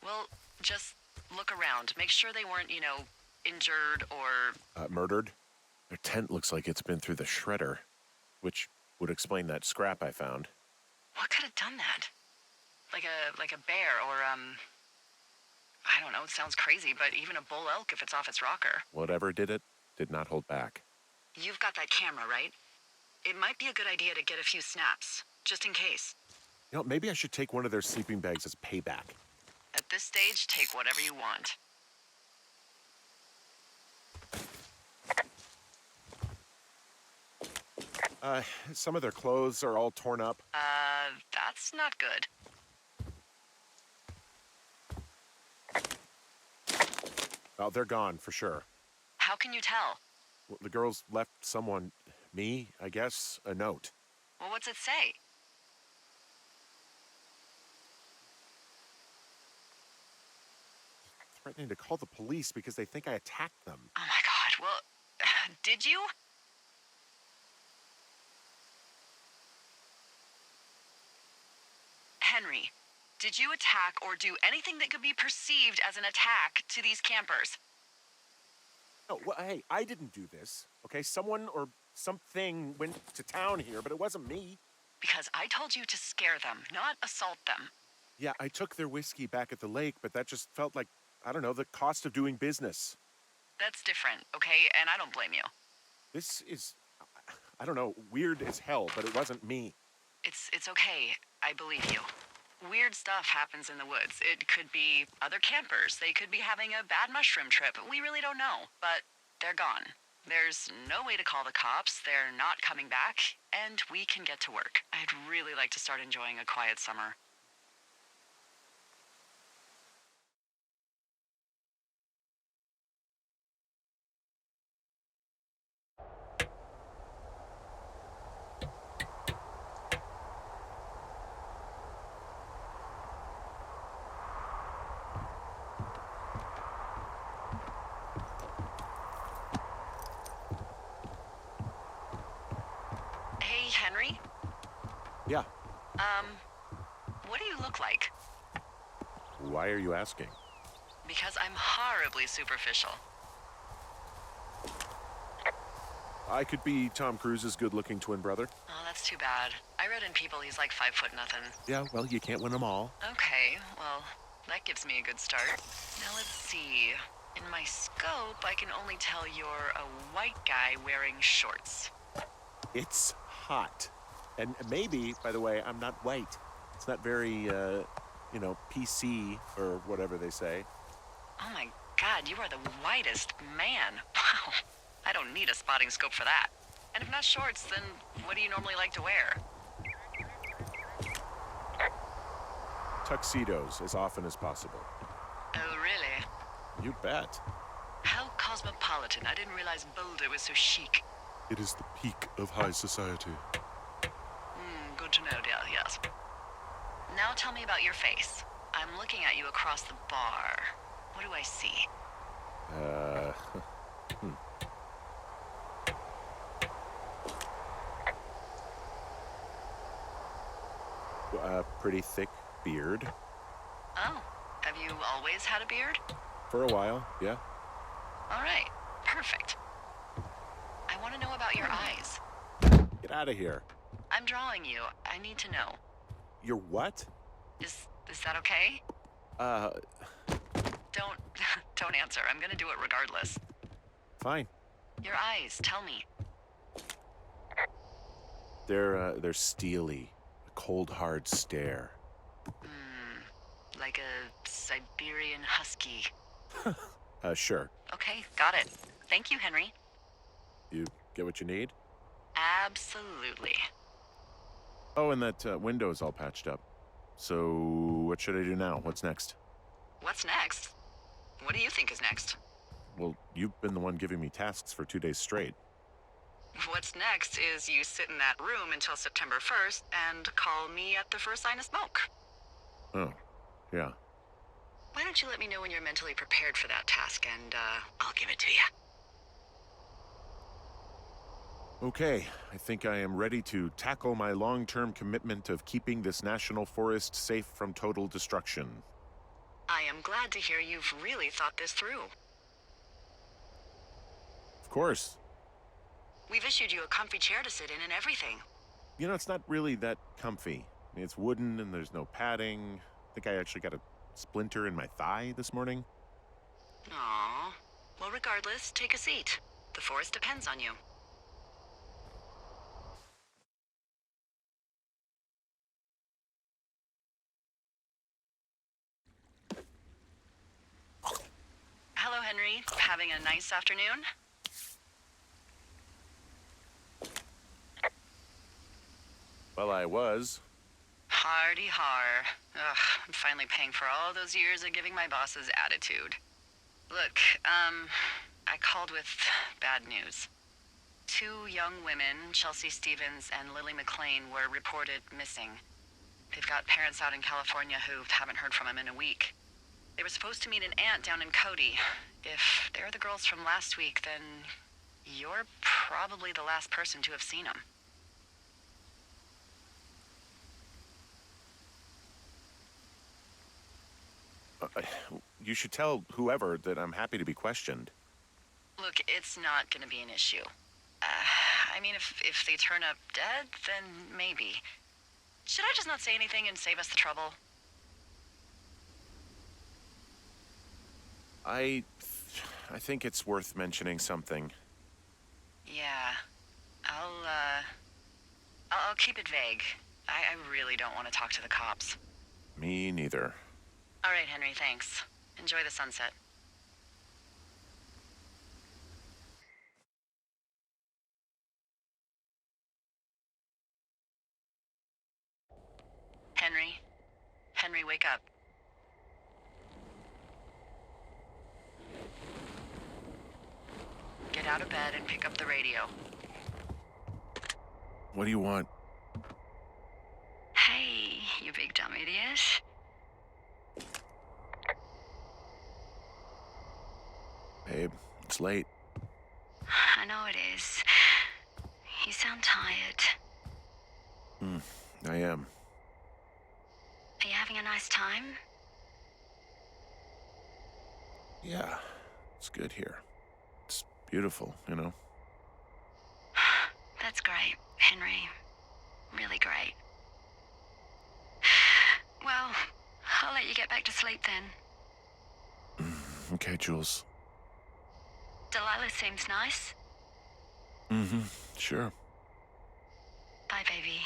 [SPEAKER 1] Well, just look around. Make sure they weren't, injured or...
[SPEAKER 2] Murdered? Their tent looks like it's been through the shredder, which would explain that scrap I found.
[SPEAKER 1] What could have done that? Like a bear or, I don't know, it sounds crazy, but even a bull elk if it's off its rocker.
[SPEAKER 2] Whatever did it, did not hold back.
[SPEAKER 1] You've got that camera, right? It might be a good idea to get a few snaps, just in case.
[SPEAKER 2] You know, maybe I should take one of their sleeping bags as payback.
[SPEAKER 1] At this stage, take whatever you want.
[SPEAKER 2] Some of their clothes are all torn up.
[SPEAKER 1] That's not good.
[SPEAKER 2] Oh, they're gone, for sure.
[SPEAKER 1] How can you tell?
[SPEAKER 2] Well, the girls left someone, me, I guess, a note.
[SPEAKER 1] Well, what's it say?
[SPEAKER 2] Threatening to call the police because they think I attacked them.
[SPEAKER 1] Oh my god, well, did you? Henry, did you attack or do anything that could be perceived as an attack to these campers?
[SPEAKER 2] No, well, hey, I didn't do this, okay? Someone or something went to town here, but it wasn't me.
[SPEAKER 1] Because I told you to scare them, not assault them.
[SPEAKER 2] Yeah, I took their whiskey back at the lake, but that just felt like, I don't know, the cost of doing business.
[SPEAKER 1] That's different, okay? And I don't blame you.
[SPEAKER 2] This is, I don't know, weird as hell, but it wasn't me.
[SPEAKER 1] It's okay. I believe you. Weird stuff happens in the woods. It could be other campers. They could be having a bad mushroom trip. We really don't know. But they're gone. There's no way to call the cops. They're not coming back. And we can get to work. I'd really like to start enjoying a quiet summer. Henry?
[SPEAKER 2] Yeah.
[SPEAKER 1] What do you look like?
[SPEAKER 2] Why are you asking?
[SPEAKER 1] Because I'm horribly superficial.
[SPEAKER 2] I could be Tom Cruise's good-looking twin brother.
[SPEAKER 1] Oh, that's too bad. I read in People he's like 5 foot nothing.
[SPEAKER 2] Yeah, well, you can't win them all.
[SPEAKER 1] Okay, well, that gives me a good start. Now let's see. In my scope, I can only tell you're a white guy wearing shorts.
[SPEAKER 2] It's hot. And maybe, by the way, I'm not white. It's not very, PC or whatever they say.
[SPEAKER 1] Oh my god, you are the whitest man. Wow. I don't need a spotting scope for that. And if not shorts, then what do you normally like to wear?
[SPEAKER 2] Tuxedos as often as possible.
[SPEAKER 1] Oh, really?
[SPEAKER 2] You bet.
[SPEAKER 1] How cosmopolitan. I didn't realize Boulder was so chic.
[SPEAKER 2] It is the peak of high society.
[SPEAKER 1] Good to know, dear, yes. Now tell me about your face. I'm looking at you across the bar. What do I see?
[SPEAKER 2] A pretty thick beard.
[SPEAKER 1] Oh, have you always had a beard?
[SPEAKER 2] For a while, yeah.
[SPEAKER 1] All right, perfect. I want to know about your eyes.
[SPEAKER 2] Get out of here.
[SPEAKER 1] I'm drawing you. I need to know.
[SPEAKER 2] You're what?
[SPEAKER 1] Is that okay? Don't don't answer. I'm gonna do it regardless.
[SPEAKER 2] Fine.
[SPEAKER 1] Your eyes, tell me.
[SPEAKER 2] They're steely. A cold, hard stare.
[SPEAKER 1] Like a Siberian husky.
[SPEAKER 2] Sure.
[SPEAKER 1] Okay, got it. Thank you, Henry.
[SPEAKER 2] You get what you need?
[SPEAKER 1] Absolutely.
[SPEAKER 2] Oh, and that window's all patched up. So, what should I do now? What's next?
[SPEAKER 1] What's next? What do you think is next?
[SPEAKER 2] Well, you've been the one giving me tasks for 2 days straight.
[SPEAKER 1] What's next is you sit in that room until September 1st and call me at the first sign of smoke.
[SPEAKER 2] Oh, yeah.
[SPEAKER 1] Why don't you let me know when you're mentally prepared for that task and I'll give it to you.
[SPEAKER 2] Okay, I think I am ready to tackle my long-term commitment of keeping this national forest safe from total destruction.
[SPEAKER 1] I am glad to hear you've really thought this through.
[SPEAKER 2] Of course.
[SPEAKER 1] We've issued you a comfy chair to sit in and everything.
[SPEAKER 2] You know, it's not really that comfy. I mean, it's wooden and there's no padding. I think I actually got a splinter in my thigh this morning.
[SPEAKER 1] Aww. Well, regardless, take a seat. The forest depends on you. Hello, Henry. Having a nice afternoon?
[SPEAKER 2] Well, I was.
[SPEAKER 1] Hardy har. Ugh, I'm finally paying for all those years of giving my bosses attitude. Look, I called with bad news. 2 young women, Chelsea Stevens and Lily McLean, were reported missing. They've got parents out in California who haven't heard from them in a week. They were supposed to meet an aunt down in Cody. If they're the girls from last week, then you're probably the last person to have seen them.
[SPEAKER 2] You should tell whoever that I'm happy to be questioned.
[SPEAKER 1] Look, it's not gonna be an issue. I mean, if they turn up dead, then maybe. Should I just not say anything and save us the trouble?
[SPEAKER 2] I think it's worth mentioning something.
[SPEAKER 1] Yeah. I'll keep it vague. I really don't want to talk to the cops.
[SPEAKER 2] Me neither.
[SPEAKER 1] All right, Henry, thanks. Enjoy the sunset. Henry? Henry, wake up. Get out of bed and pick up the radio.
[SPEAKER 2] What do you want?
[SPEAKER 1] Hey, you big dumb idiot.
[SPEAKER 2] Babe, it's late.
[SPEAKER 1] I know it is. You sound tired.
[SPEAKER 2] I am.
[SPEAKER 1] Are you having a nice time?
[SPEAKER 2] Yeah, it's good here. It's beautiful, you know?
[SPEAKER 1] That's great, Henry. Really great. Well, I'll let you get back to sleep then.
[SPEAKER 2] Okay, Jules.
[SPEAKER 1] Delilah seems nice.
[SPEAKER 2] Sure.
[SPEAKER 1] Bye, baby.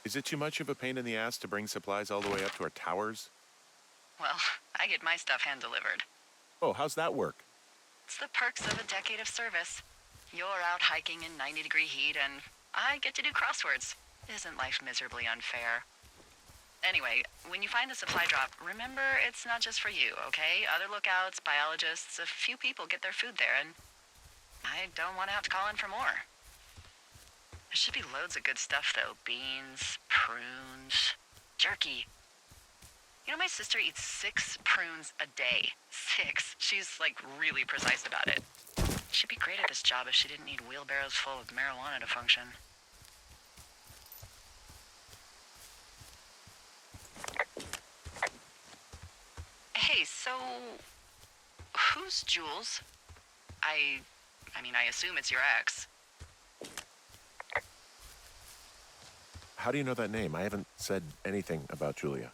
[SPEAKER 2] Is it too much of a pain in the ass to bring supplies all the way up to our towers?
[SPEAKER 1] Well, I get my stuff hand-delivered.
[SPEAKER 2] Oh, how's that work?
[SPEAKER 1] It's the perks of a decade of service. You're out hiking in 90-degree heat, and I get to do crosswords. Isn't life miserably unfair? Anyway, when you find a supply drop, remember it's not just for you, okay? Other lookouts, biologists, a few people get their food there, and I don't want to have to call in for more. There should be loads of good stuff, though. Beans, prunes, jerky. You know, my sister eats 6 prunes a day. 6. She's, like, really precise about it. She'd be great at this job if she didn't need wheelbarrows full of marijuana to function. Hey, so... who's Jules? I mean, I assume it's your ex.
[SPEAKER 2] How do you know that name? I haven't said anything about Julia.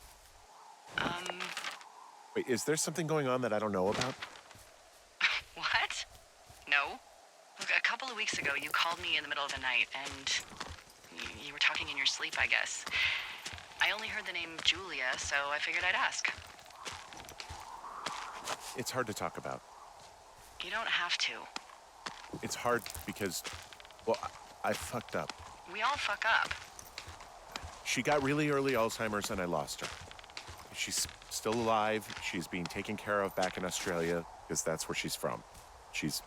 [SPEAKER 2] Wait, is there something going on that I don't know about?
[SPEAKER 1] What? No. Look, a couple of weeks ago, you called me in the middle of the night, and you were talking in your sleep, I guess. I only heard the name Julia, so I figured I'd ask.
[SPEAKER 2] It's hard to talk about.
[SPEAKER 1] You don't have to.
[SPEAKER 2] It's hard because, well, I fucked up.
[SPEAKER 1] We all fuck up.
[SPEAKER 2] She got really early Alzheimer's and I lost her. She's still alive. She's being taken care of back in Australia because that's where she's from. She's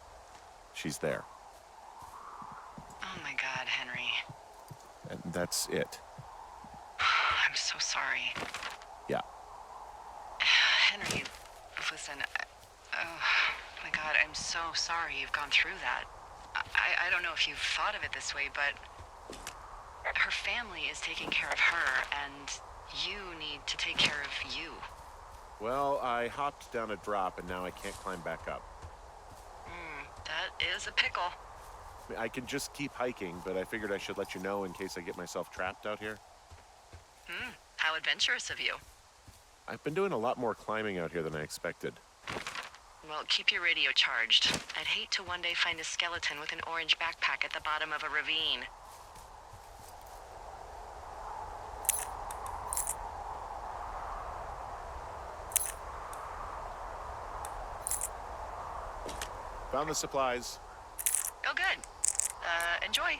[SPEAKER 2] there.
[SPEAKER 1] Oh my God, Henry.
[SPEAKER 2] And that's it.
[SPEAKER 1] I'm so sorry.
[SPEAKER 2] Yeah.
[SPEAKER 1] Henry, listen, oh my God, I'm so sorry you've gone through that. I don't know if you've thought of it this way, but her family is taking care of her, and you need to take care of you.
[SPEAKER 2] Well, I hopped down a drop and now I can't climb back up.
[SPEAKER 1] That is a pickle.
[SPEAKER 2] I mean, I can just keep hiking, but I figured I should let you know in case I get myself trapped out here.
[SPEAKER 1] How adventurous of you.
[SPEAKER 2] I've been doing a lot more climbing out here than I expected.
[SPEAKER 1] Well, keep your radio charged. I'd hate to one day find a skeleton with an orange backpack at the bottom of a ravine.
[SPEAKER 2] Found the supplies.
[SPEAKER 1] Oh, good. Enjoy.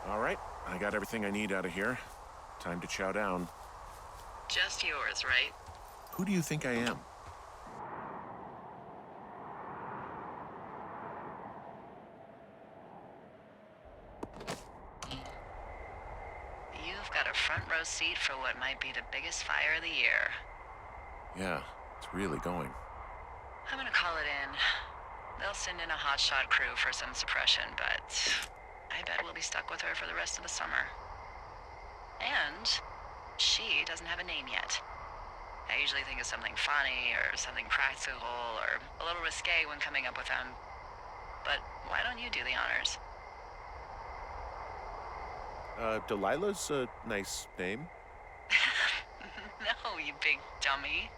[SPEAKER 2] All right, I got everything I need out of here. Time to chow down.
[SPEAKER 1] Just yours, right?
[SPEAKER 2] Who do you think I am?
[SPEAKER 1] You've got a front row seat for what might be the biggest fire of the year.
[SPEAKER 2] Yeah, it's really going.
[SPEAKER 1] I'm gonna call it in. They'll send in a hotshot crew for some suppression, but I bet we'll be stuck with her for the rest of the summer. And she doesn't have a name yet. I usually think of something funny or something practical or a little risque when coming up with them. But why don't you do the honors?
[SPEAKER 2] Delilah's a nice name.
[SPEAKER 1] No, you big dummy.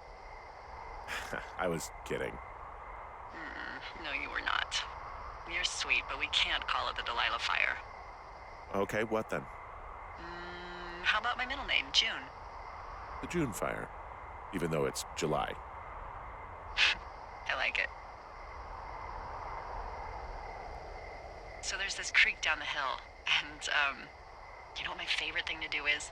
[SPEAKER 2] I was kidding.
[SPEAKER 1] No, you were not. You're sweet, but we can't call it the Delilah Fire.
[SPEAKER 2] Okay, what then?
[SPEAKER 1] How about my middle name, June?
[SPEAKER 2] The June Fire, even though it's July.
[SPEAKER 1] I like it. So there's this creek down the hill, and, You know what my favorite thing to do is?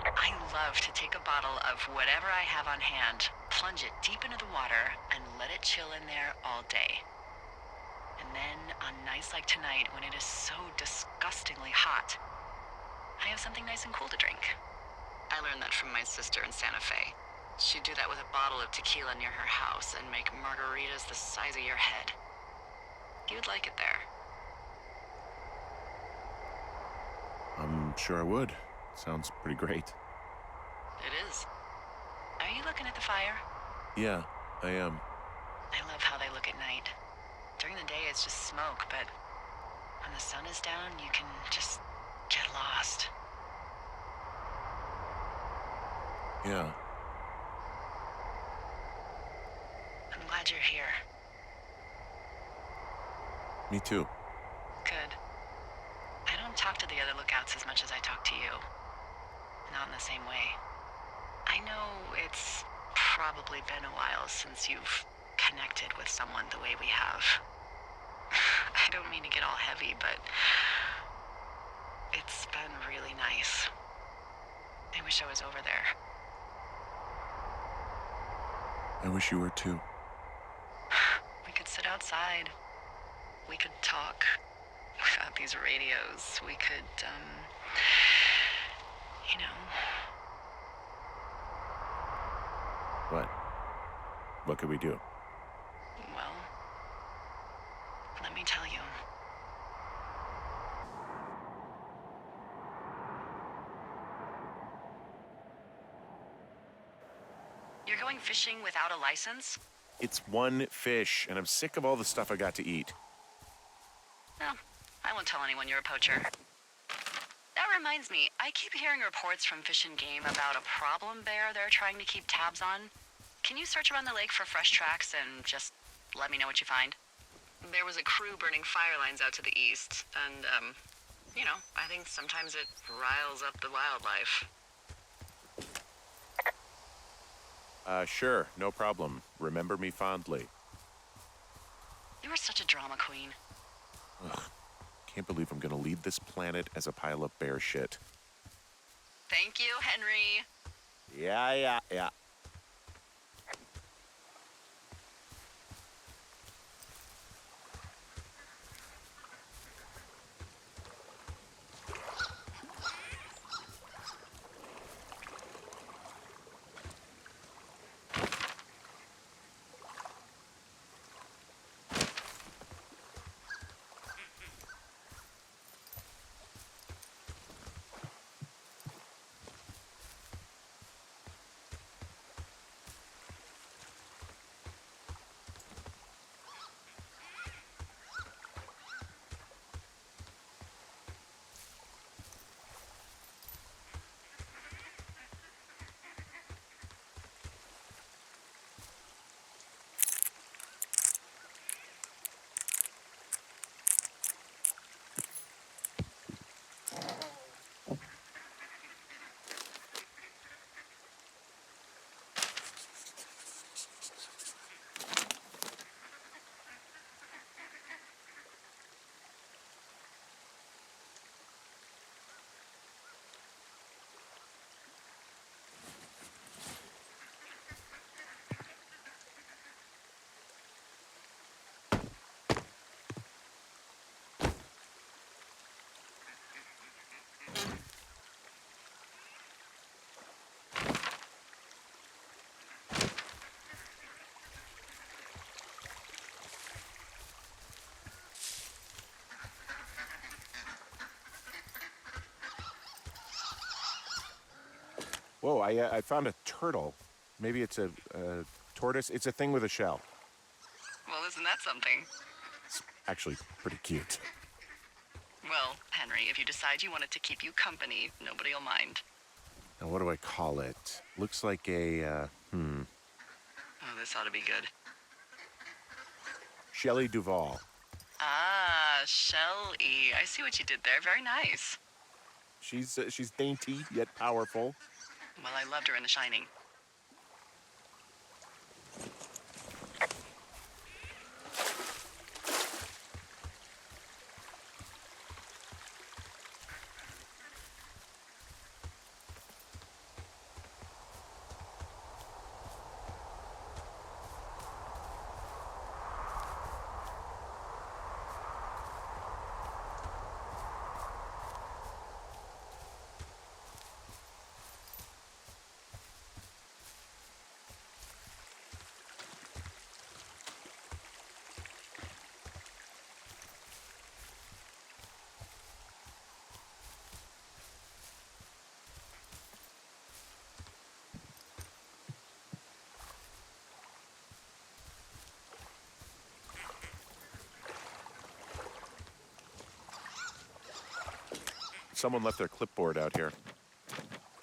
[SPEAKER 1] I love to take a bottle of whatever I have on hand, plunge it deep into the water, and let it chill in there all day. And then, on nights like tonight, when it is so disgustingly hot, I have something nice and cool to drink. I learned that from my sister in Santa Fe. She'd do that with a bottle of tequila near her house and make margaritas the size of your head. You'd like it there.
[SPEAKER 2] I'm sure I would. Sounds pretty great.
[SPEAKER 1] It is. Are you looking at the fire?
[SPEAKER 2] Yeah, I am.
[SPEAKER 1] I love how they look at night. During the day, it's just smoke, but when the sun is down, you can just get lost.
[SPEAKER 2] Yeah.
[SPEAKER 1] I'm glad you're here.
[SPEAKER 2] Me too.
[SPEAKER 1] Good. I don't talk to the other lookouts as much as I talk to you. Not in the same way. I know it's probably been a while since you've connected with someone the way we have. I don't mean to get all heavy, but it's been really nice. I wish I was over there.
[SPEAKER 2] I wish you were too.
[SPEAKER 1] We could sit outside. We could talk without these radios. We could, you know.
[SPEAKER 2] What? What could we do?
[SPEAKER 1] Well, let me tell you. You're going fishing without a license?
[SPEAKER 2] It's one fish, and I'm sick of all the stuff I got to eat.
[SPEAKER 1] No, I won't tell anyone you're a poacher. That reminds me, I keep hearing reports from Fish and Game about a problem bear they're trying to keep tabs on. Can you search around the lake for fresh tracks and just let me know what you find? There was a crew burning fire lines out to the east, and, you know, I think sometimes it riles up the wildlife.
[SPEAKER 2] Sure, no problem. Remember me fondly.
[SPEAKER 1] You are such a drama queen.
[SPEAKER 2] Ugh, can't believe I'm gonna leave this planet as a pile of bear shit.
[SPEAKER 1] Thank you, Henry.
[SPEAKER 2] Yeah. Whoa, I found a turtle. Maybe it's a tortoise. It's a thing with a shell.
[SPEAKER 1] Well, isn't that something?
[SPEAKER 2] It's actually pretty cute.
[SPEAKER 1] Well, Henry, if you decide you want it to keep you company, nobody will mind.
[SPEAKER 2] Now, what do I call it? Looks like a,
[SPEAKER 1] Oh, this ought to be good.
[SPEAKER 2] Shelley Duvall.
[SPEAKER 1] Ah, Shelley. I see what you did there. Very nice.
[SPEAKER 2] She's dainty, yet powerful.
[SPEAKER 1] Well, I loved her in The Shining.
[SPEAKER 2] someone left their clipboard out here.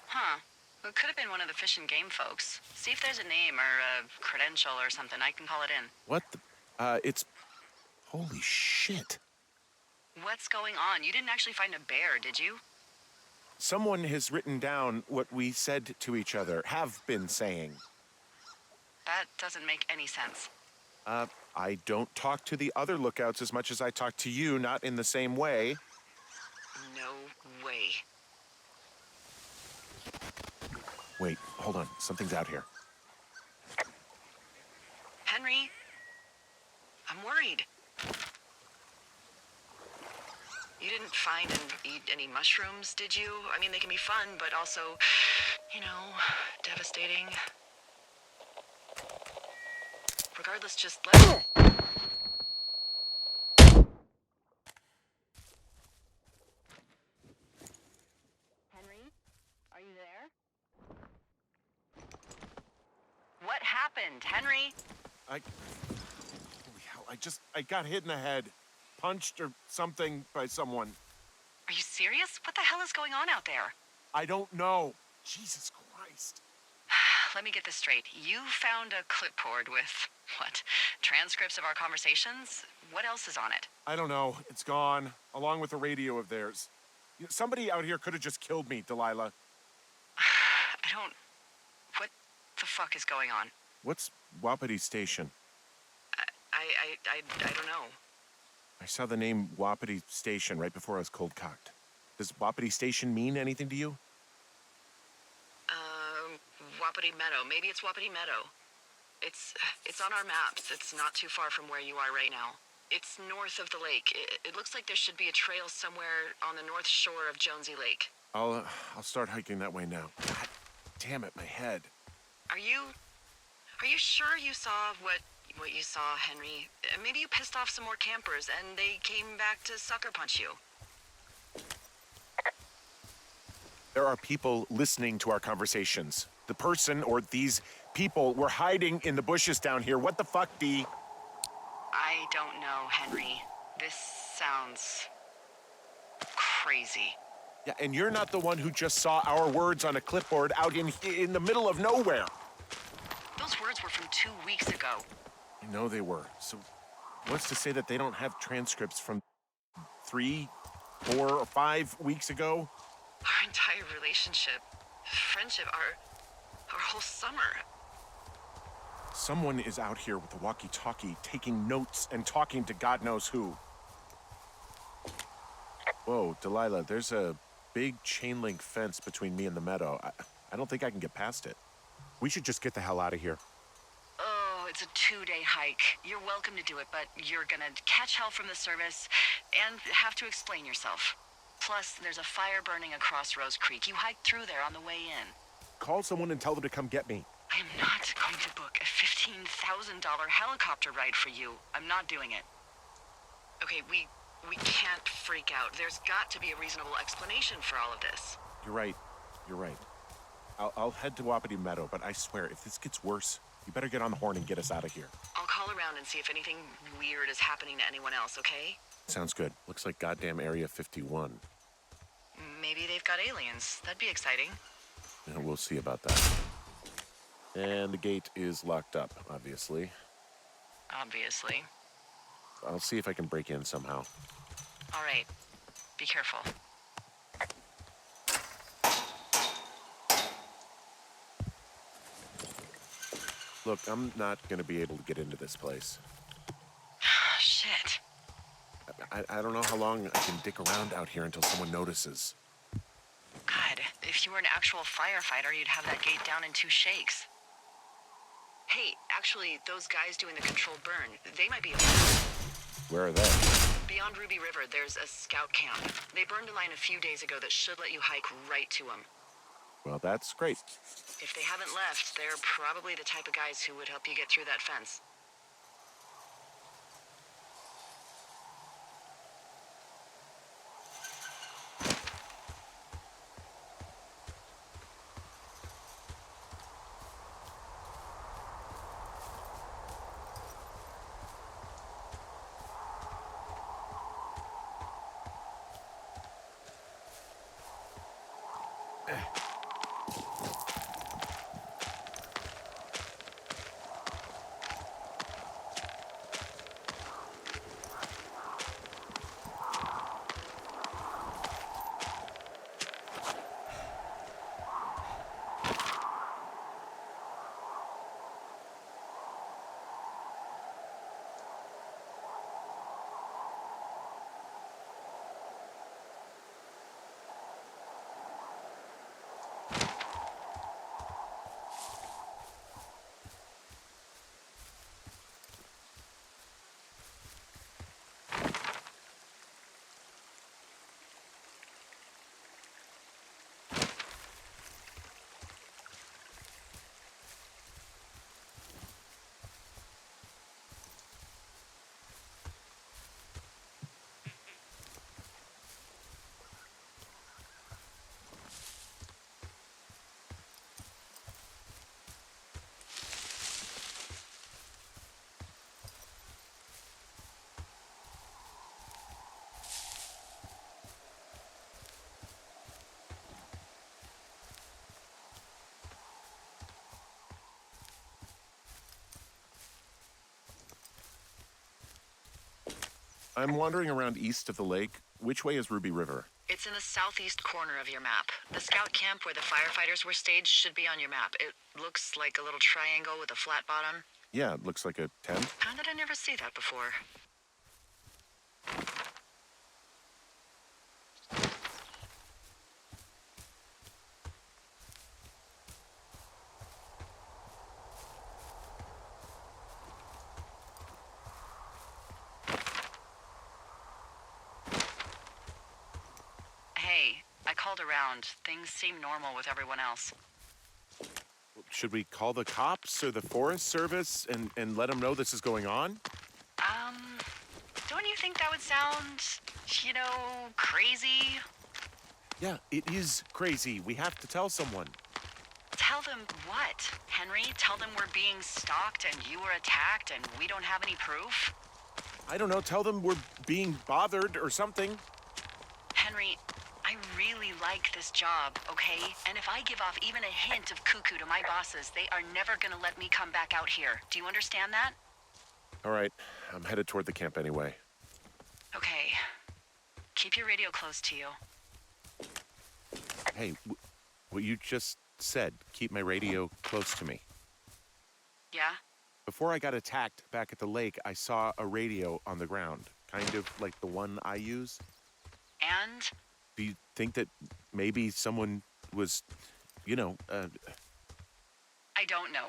[SPEAKER 1] Huh. It could have been one of the Fish and Game folks. See if there's a name or a credential or something. I can call it in.
[SPEAKER 2] What the? It's... Holy shit.
[SPEAKER 1] What's going on? You didn't actually find a bear, did you?
[SPEAKER 2] Someone has written down what we said to each other, have been saying.
[SPEAKER 1] That doesn't make any sense.
[SPEAKER 2] I don't talk to the other lookouts as much as I talk to you, not in the same way.
[SPEAKER 1] No way.
[SPEAKER 2] Wait, hold on. Something's out here.
[SPEAKER 1] Henry? I'm worried. You didn't find and eat any mushrooms, did you? I mean, they can be fun, but also, you know, devastating. Regardless, just let... Henry? Are you there? What happened, Henry?
[SPEAKER 2] Holy hell, I got hit in the head. Punched or something by someone.
[SPEAKER 1] Are you serious? What the hell is going on out there?
[SPEAKER 2] I don't know. Jesus Christ.
[SPEAKER 1] Let me get this straight. You found a clipboard with, what, transcripts of our conversations? What else is on it?
[SPEAKER 2] I don't know. It's gone, along with the radio of theirs. Somebody out here could have just killed me, Delilah.
[SPEAKER 1] What the fuck is going on?
[SPEAKER 2] What's Wapiti Station?
[SPEAKER 1] I don't know.
[SPEAKER 2] I saw the name Wapiti Station right before I was cold cocked. Does Wapiti Station mean anything to you?
[SPEAKER 1] Wapiti Meadow. Maybe it's Wapiti Meadow. It's on our maps. It's not too far from where you are right now. It's north of the lake. It looks like there should be a trail somewhere on the north shore of Jonesy Lake.
[SPEAKER 2] I'll start hiking that way now. God damn it, my head.
[SPEAKER 1] Are you sure you saw what you saw, Henry? Maybe you pissed off some more campers and they came back to sucker punch you.
[SPEAKER 2] There are people listening to our conversations. The person or these people were hiding in the bushes down here. What the fuck, Dee?
[SPEAKER 1] I don't know, Henry. This sounds crazy.
[SPEAKER 2] Yeah, and you're not the one who just saw our words on a clipboard out in the middle of nowhere.
[SPEAKER 1] Those words were from 2 weeks ago.
[SPEAKER 2] I know they were. So what's to say that they don't have transcripts from 3, 4, or 5 weeks ago?
[SPEAKER 1] Our entire relationship, friendship, our whole summer.
[SPEAKER 2] Someone is out here with a walkie-talkie taking notes and talking to God knows who. Whoa, Delilah, there's a big chain link fence between me and the meadow. I don't think I can get past it. We should just get the hell out of here.
[SPEAKER 1] Oh, it's a 2-day hike. You're welcome to do it, but you're gonna catch hell from the service and have to explain yourself. Plus, there's a fire burning across Rose Creek. You hiked through there on the way in.
[SPEAKER 2] Call someone and tell them to come get me.
[SPEAKER 1] I am not going to book a $15,000 helicopter ride for you. I'm not doing it. Okay, we can't freak out. There's got to be a reasonable explanation for all of this.
[SPEAKER 2] You're right. You're right. I'll head to Wapiti Meadow, but I swear, if this gets worse, you better get on the horn and get us out of here.
[SPEAKER 1] I'll call around and see if anything weird is happening to anyone else, okay?
[SPEAKER 2] Sounds good. Looks like goddamn Area 51.
[SPEAKER 1] Maybe they've got aliens. That'd be exciting.
[SPEAKER 2] Yeah, we'll see about that. And the gate is locked up, obviously.
[SPEAKER 1] Obviously.
[SPEAKER 2] I'll see if I can break in somehow.
[SPEAKER 1] All right. Be careful.
[SPEAKER 2] Look, I'm not going to be able to get into this place.
[SPEAKER 1] Shit.
[SPEAKER 2] I don't know how long I can dick around out here until someone notices.
[SPEAKER 1] God, if you were an actual firefighter, you'd have that gate down in 2 shakes. Hey, actually, those guys doing the controlled burn, they might be...
[SPEAKER 2] Where are they?
[SPEAKER 1] Beyond Ruby River, there's a scout camp. They burned a line a few days ago that should let you hike right to them.
[SPEAKER 2] Well, that's great.
[SPEAKER 1] If they haven't left, they're probably the type of guys who would help you get through that fence.
[SPEAKER 2] I'm wandering around east of the lake. Which way is Ruby River?
[SPEAKER 1] It's in the southeast corner of your map. The scout camp where the firefighters were staged should be on your map. It looks like a little triangle with a flat bottom.
[SPEAKER 2] Yeah, it looks like a tent.
[SPEAKER 1] How did I never see that before? Hey, I called around. Things seem normal with everyone else.
[SPEAKER 2] Should we call the cops or the Forest Service and let them know this is going on?
[SPEAKER 1] Don't you think that would sound, crazy?
[SPEAKER 2] Yeah, it is crazy. We have to tell someone.
[SPEAKER 1] Tell them what? Henry, tell them we're being stalked and you were attacked and we don't have any proof?
[SPEAKER 2] I don't know, tell them we're being bothered or something.
[SPEAKER 1] Henry, I really like this job, okay? And if I give off even a hint of cuckoo to my bosses, they are never gonna let me come back out here. Do you understand that?
[SPEAKER 2] All right, I'm headed toward the camp anyway.
[SPEAKER 1] Okay. Keep your radio close to you.
[SPEAKER 2] Hey, what you just said, keep my radio close to me.
[SPEAKER 1] Yeah?
[SPEAKER 2] Before I got attacked back at the lake, I saw a radio on the ground, kind of like the one I use.
[SPEAKER 1] And?
[SPEAKER 2] Do you think that maybe someone was,
[SPEAKER 1] I don't know.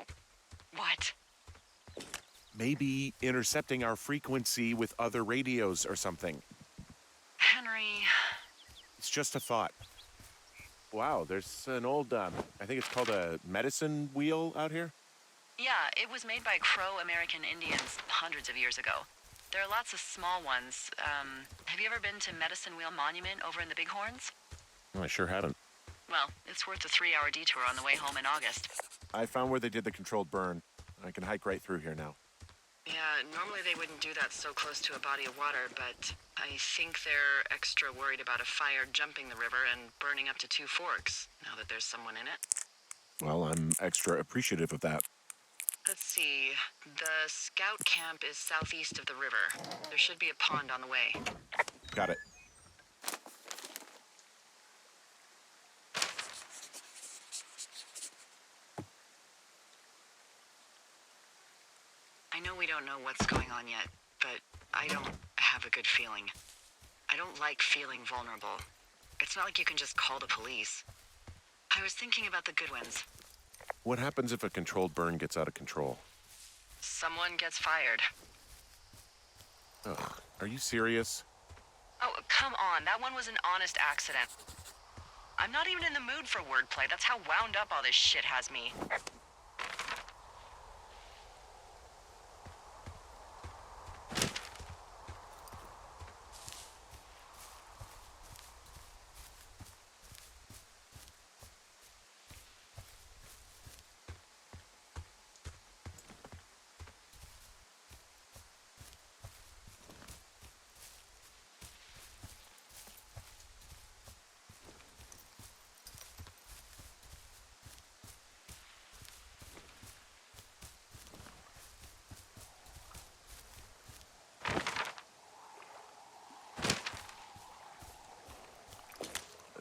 [SPEAKER 1] What?
[SPEAKER 2] maybe intercepting our frequency with other radios or something?
[SPEAKER 1] Henry...
[SPEAKER 2] It's just a thought. Wow, there's an old, I think it's called a medicine wheel out here.
[SPEAKER 1] Yeah, it was made by Crow-American Indians hundreds of years ago. There are lots of small ones. Have you ever been to Medicine Wheel Monument over in the Bighorns?
[SPEAKER 2] I sure haven't.
[SPEAKER 1] Well, it's worth a 3-hour detour on the way home in August.
[SPEAKER 2] I found where they did the controlled burn. I can hike right through here now.
[SPEAKER 1] Yeah, normally they wouldn't do that so close to a body of water, but I think they're extra worried about a fire jumping the river and burning up to 2 forks, now that there's someone in it.
[SPEAKER 2] Well, I'm extra appreciative of that.
[SPEAKER 1] Let's see. The scout camp is southeast of the river. There should be a pond on the way.
[SPEAKER 2] Got it.
[SPEAKER 1] I know we don't know what's going on yet, but I don't have a good feeling. I don't like feeling vulnerable. It's not like you can just call the police. I was thinking about the Goodwins.
[SPEAKER 2] What happens if a controlled burn gets out of control?
[SPEAKER 1] Someone gets fired.
[SPEAKER 2] Ugh, are you serious?
[SPEAKER 1] Oh, come on. That one was an honest accident. I'm not even in the mood for wordplay. That's how wound up all this shit has me.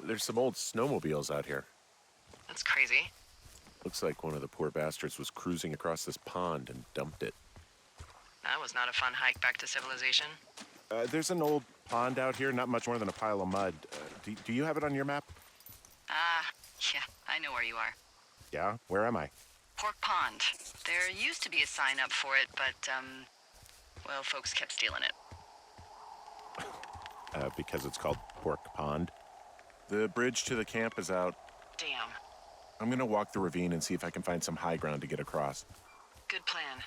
[SPEAKER 2] There's some old snowmobiles out here.
[SPEAKER 1] That's crazy.
[SPEAKER 2] Looks like one of the poor bastards was cruising across this pond and dumped it.
[SPEAKER 1] That was not a fun hike back to civilization.
[SPEAKER 2] There's an old pond out here, not much more than a pile of mud. Do you have it on your map?
[SPEAKER 1] Yeah, I know where you are.
[SPEAKER 2] Yeah? Where am I?
[SPEAKER 1] Pork Pond. There used to be a sign up for it, but, well, folks kept stealing it.
[SPEAKER 2] Because it's called Pork Pond. The bridge to the camp is out.
[SPEAKER 1] Damn.
[SPEAKER 2] I'm gonna walk the ravine and see if I can find some high ground to get across.
[SPEAKER 1] Good plan.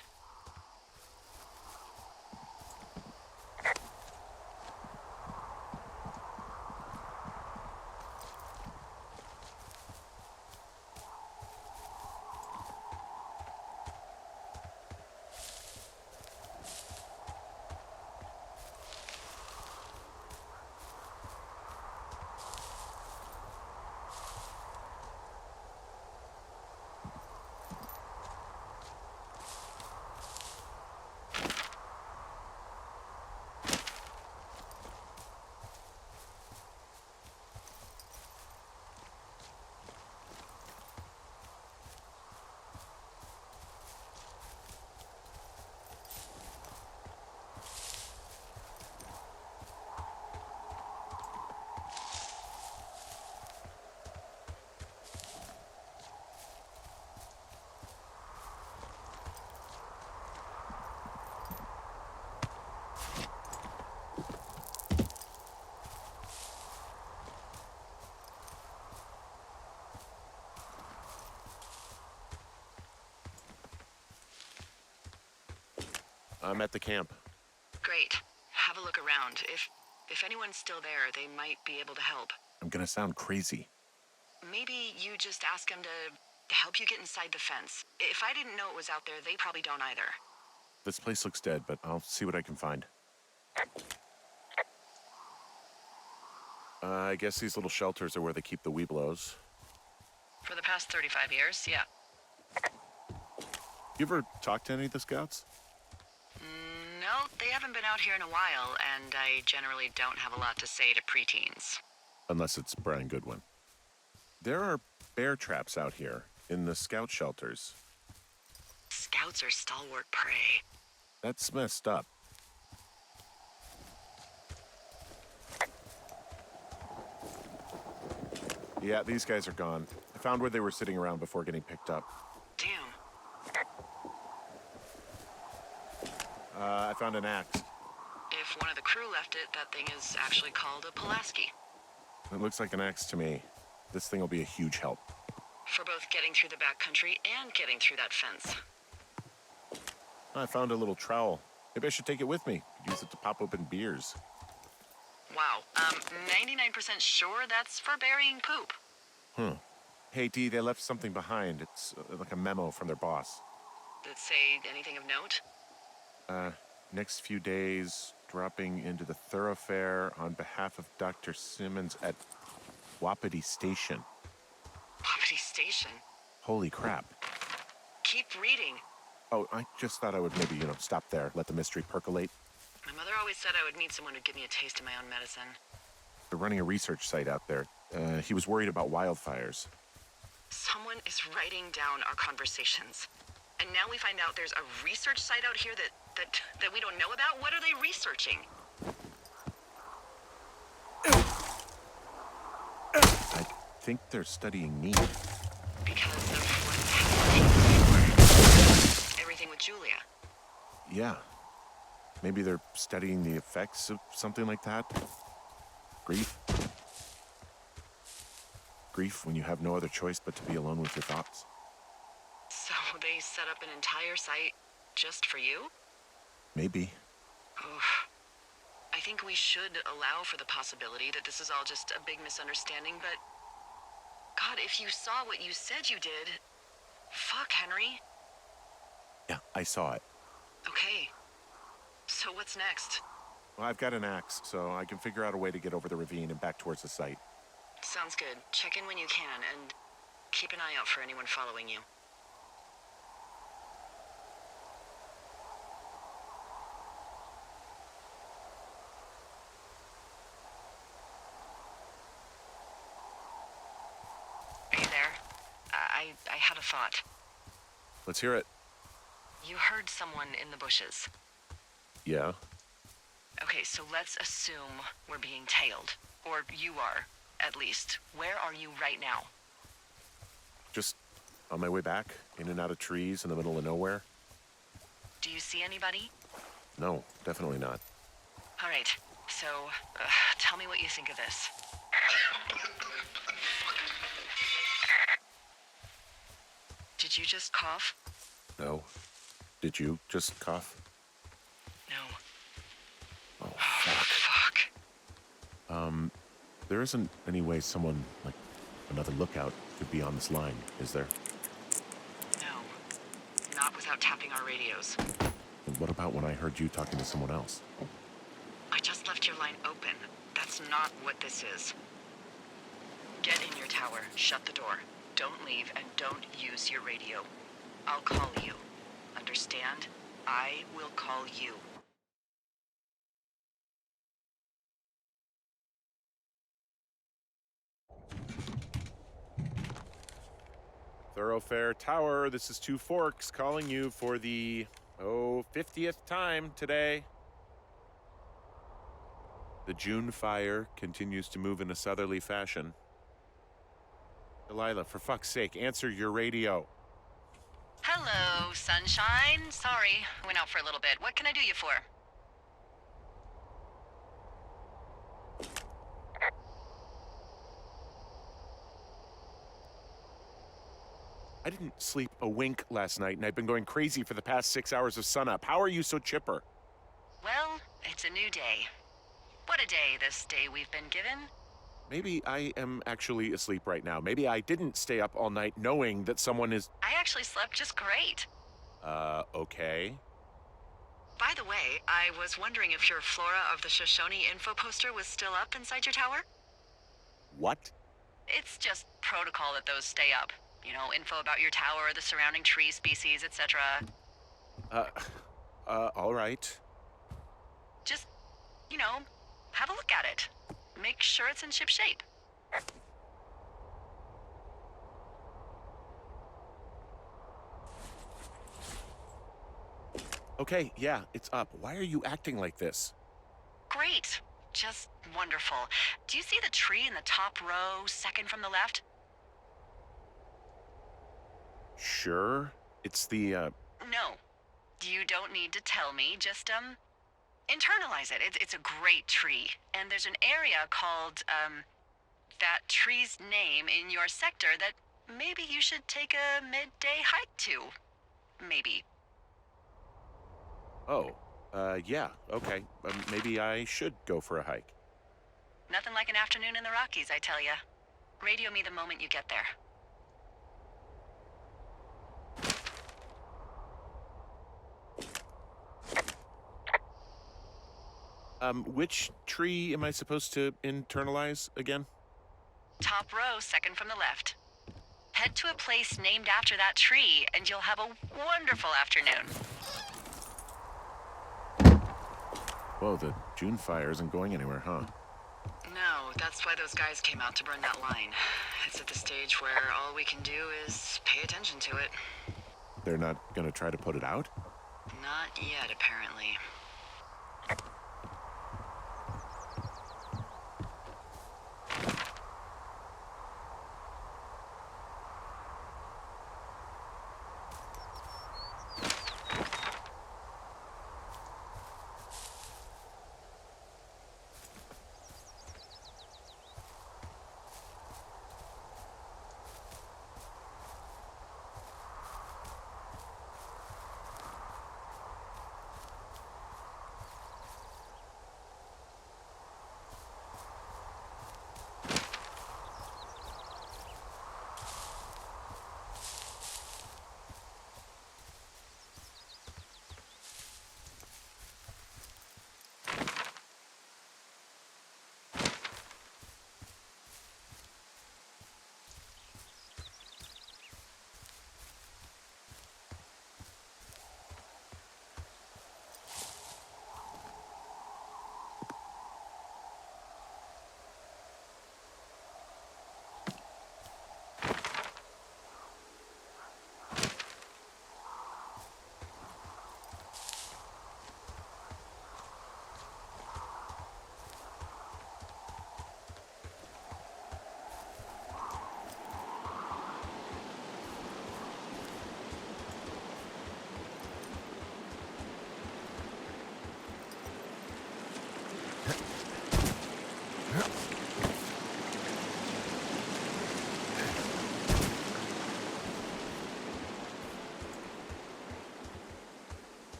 [SPEAKER 2] I'm at the camp.
[SPEAKER 1] Great. Have a look around. If anyone's still there, they might be able to help.
[SPEAKER 2] I'm gonna sound crazy.
[SPEAKER 1] Maybe you just ask them to help you get inside the fence. If I didn't know it was out there, they probably don't either.
[SPEAKER 2] This place looks dead, but I'll see what I can find. I guess these little shelters are where they keep the Weeblos.
[SPEAKER 1] For the past 35 years, yeah.
[SPEAKER 2] You ever talked to any of the scouts?
[SPEAKER 1] No, they haven't been out here in a while, and I generally don't have a lot to say to preteens.
[SPEAKER 2] Unless it's Brian Goodwin. There are bear traps out here in the scout shelters.
[SPEAKER 1] Scouts are stalwart prey.
[SPEAKER 2] That's messed up. Yeah, these guys are gone. I found where they were sitting around before getting picked up.
[SPEAKER 1] Damn.
[SPEAKER 2] I found an axe.
[SPEAKER 1] If one of the crew left it, that thing is actually called a Pulaski.
[SPEAKER 2] It looks like an axe to me. This thing will be a huge help.
[SPEAKER 1] For both getting through the backcountry and getting through that fence.
[SPEAKER 2] I found a little trowel. Maybe I should take it with me. Use it to pop open beers.
[SPEAKER 1] Wow. 99% sure that's for burying poop.
[SPEAKER 2] Hey, Dee, they left something behind. It's like a memo from their boss.
[SPEAKER 1] Did it say anything of note?
[SPEAKER 2] Next few days, dropping into the thoroughfare on behalf of Dr. Simmons at Wapiti Station.
[SPEAKER 1] Wapiti Station?
[SPEAKER 2] Holy crap.
[SPEAKER 1] Keep reading.
[SPEAKER 2] Oh, I just thought I would maybe, stop there, let the mystery percolate.
[SPEAKER 1] My mother always said I would need someone who'd give me a taste of my own medicine.
[SPEAKER 2] They're running a research site out there. He was worried about wildfires.
[SPEAKER 1] Someone is writing down our conversations. And now we find out there's a research site out here that we don't know about? What are they researching?
[SPEAKER 2] I think they're studying me.
[SPEAKER 1] Because of what's happening before. Everything with Julia.
[SPEAKER 2] Yeah. Maybe they're studying the effects of something like that. Grief. Grief when you have no other choice but to be alone with your thoughts.
[SPEAKER 1] So they set up an entire site just for you?
[SPEAKER 2] Maybe.
[SPEAKER 1] Oof. I think we should allow for the possibility that this is all just a big misunderstanding, but... God, if you saw what you said you did... Fuck, Henry.
[SPEAKER 2] Yeah, I saw it.
[SPEAKER 1] Okay. So what's next?
[SPEAKER 2] Well, I've got an axe, so I can figure out a way to get over the ravine and back towards the site.
[SPEAKER 1] Sounds good. Check in when you can, and keep an eye out for anyone following you. I had a thought.
[SPEAKER 2] Let's hear it.
[SPEAKER 1] You heard someone in the bushes.
[SPEAKER 2] Yeah?
[SPEAKER 1] Okay, so let's assume we're being tailed. Or you are, at least. Where are you right now?
[SPEAKER 2] Just on my way back, in and out of trees in the middle of nowhere?
[SPEAKER 1] Do you see anybody?
[SPEAKER 2] No, definitely not.
[SPEAKER 1] All right, so tell me what you think of this. Did you just cough?
[SPEAKER 2] No. Did you just cough?
[SPEAKER 1] No.
[SPEAKER 2] Oh, fuck.
[SPEAKER 1] Fuck.
[SPEAKER 2] There isn't any way someone, like, another lookout could be on this line, is there?
[SPEAKER 1] No. Not without tapping our radios.
[SPEAKER 2] And what about when I heard you talking to someone else?
[SPEAKER 1] I just left your line open. That's not what this is. Get in your tower, shut the door. Don't leave, and don't use your radio. I'll call you. Understand? I will call you.
[SPEAKER 2] Thoroughfare Tower, this is Two Forks calling you for the, 50th time today. The June fire continues to move in a southerly fashion. Delilah, for fuck's sake, answer your radio.
[SPEAKER 1] Hello, sunshine. Sorry, I went out for a little bit. What can I do you for?
[SPEAKER 2] I didn't sleep a wink last night, and I've been going crazy for the past 6 hours of sunup. How are you so chipper?
[SPEAKER 1] Well, it's a new day. What a day, this day we've been given.
[SPEAKER 2] Maybe I am actually asleep right now. Maybe I didn't stay up all night knowing that someone is...
[SPEAKER 1] I actually slept just great.
[SPEAKER 2] Okay.
[SPEAKER 1] By the way, I was wondering if your Flora of the Shoshone info poster was still up inside your tower?
[SPEAKER 2] What?
[SPEAKER 1] It's just protocol that those stay up. You know, info about your tower, the surrounding tree species, etc.
[SPEAKER 2] All right.
[SPEAKER 1] Just, you know, have a look at it. Make sure it's in ship shape.
[SPEAKER 2] Okay, yeah, it's up. Why are you acting like this?
[SPEAKER 1] Great. Just wonderful. Do you see the tree in the top row, second from the left?
[SPEAKER 2] Sure. It's the,
[SPEAKER 1] No. You don't need to tell me. Just, internalize it. It's a great tree. And there's an area called, that tree's name in your sector that maybe you should take a midday hike to. Maybe.
[SPEAKER 2] Oh, yeah, okay. Maybe I should go for a hike.
[SPEAKER 1] Nothing like an afternoon in the Rockies, I tell ya. Radio me the moment you get there.
[SPEAKER 2] Which tree am I supposed to internalize again?
[SPEAKER 1] Top row, second from the left. Head to a place named after that tree, and you'll have a wonderful afternoon.
[SPEAKER 2] Whoa, the June fire isn't going anywhere, huh?
[SPEAKER 1] No, that's why those guys came out to burn that line. It's at the stage where all we can do is pay attention to it.
[SPEAKER 2] They're not gonna try to put it out?
[SPEAKER 1] Not yet, apparently.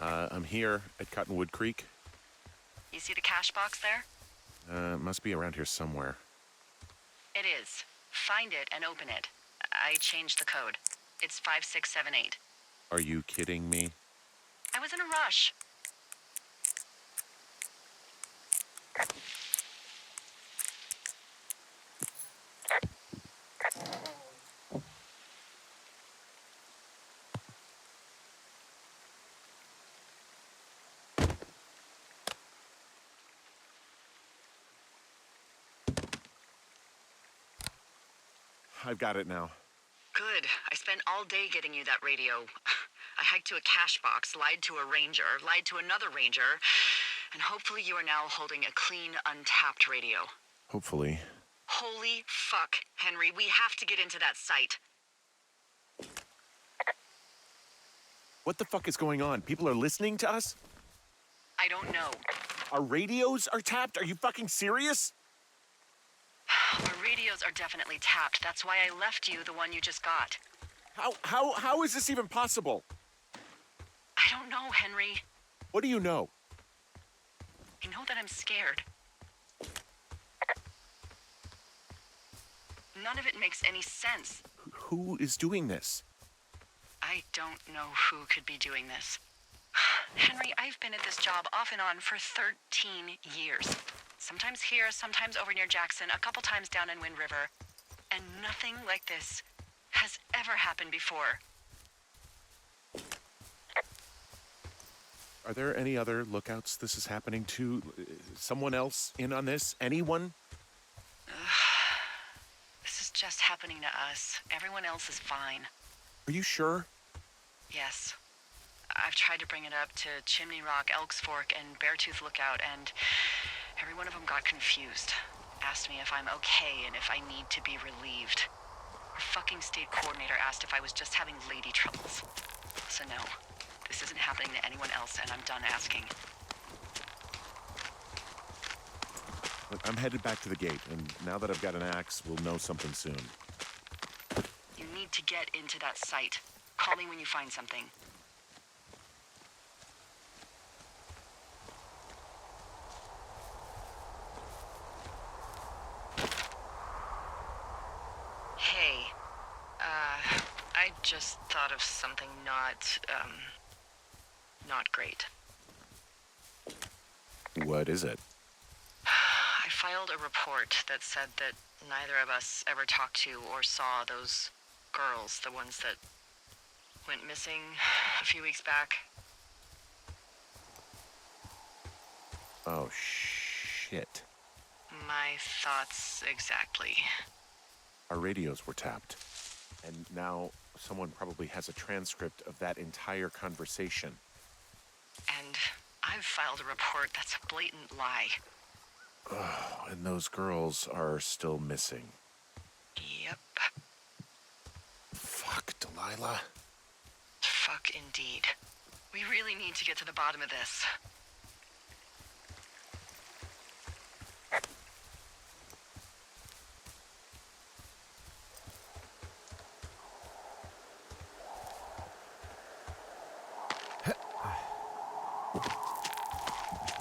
[SPEAKER 2] I'm here at Cottonwood Creek.
[SPEAKER 1] You see the cash box there?
[SPEAKER 2] It must be around here somewhere.
[SPEAKER 1] It is. Find it and open it. I changed the code. It's 5678.
[SPEAKER 2] Are you kidding me?
[SPEAKER 1] I was in a rush.
[SPEAKER 2] I've got it now.
[SPEAKER 1] Good. I spent all day getting you that radio. I hiked to a cash box, lied to a ranger, lied to another ranger, and hopefully you are now holding a clean, untapped radio.
[SPEAKER 2] Hopefully.
[SPEAKER 1] Holy fuck, Henry. We have to get into that site.
[SPEAKER 2] What the fuck is going on? People are listening to us?
[SPEAKER 1] I don't know.
[SPEAKER 2] Our radios are tapped? Are you fucking serious?
[SPEAKER 1] Our radios are definitely tapped. That's why I left you the one you just got.
[SPEAKER 2] How is this even possible?
[SPEAKER 1] I don't know, Henry.
[SPEAKER 2] What do you know?
[SPEAKER 1] I know that I'm scared. None of it makes any sense.
[SPEAKER 2] Who is doing this?
[SPEAKER 1] I don't know who could be doing this. Henry, I've been at this job off and on for 13 years. Sometimes here, sometimes over near Jackson, a couple times down in Wind River. And nothing like this has ever happened before.
[SPEAKER 2] Are there any other lookouts this is happening to? Someone else in on this? Anyone?
[SPEAKER 1] This is just happening to us. Everyone else is fine.
[SPEAKER 2] Are you sure?
[SPEAKER 1] Yes. I've tried to bring it up to Chimney Rock, Elks Fork, and Beartooth Lookout, and every one of them got confused. Asked me if I'm okay and if I need to be relieved. Our fucking state coordinator asked if I was just having lady troubles. So no, this isn't happening to anyone else, and I'm done asking.
[SPEAKER 2] Look, I'm headed back to the gate, and now that I've got an axe, we'll know something soon.
[SPEAKER 1] You need to get into that site. Call me when you find something. Hey, I just thought of something not great.
[SPEAKER 2] What is it?
[SPEAKER 1] I filed a report that said that neither of us ever talked to or saw those girls, the ones that went missing a few weeks back.
[SPEAKER 2] Oh, shit.
[SPEAKER 1] My thoughts exactly.
[SPEAKER 2] Our radios were tapped. And now someone probably has a transcript of that entire conversation.
[SPEAKER 1] And I've filed a report that's a blatant lie.
[SPEAKER 2] Oh, and those girls are still missing.
[SPEAKER 1] Yep.
[SPEAKER 2] Fuck, Delilah.
[SPEAKER 1] Fuck indeed. We really need to get to the bottom of this.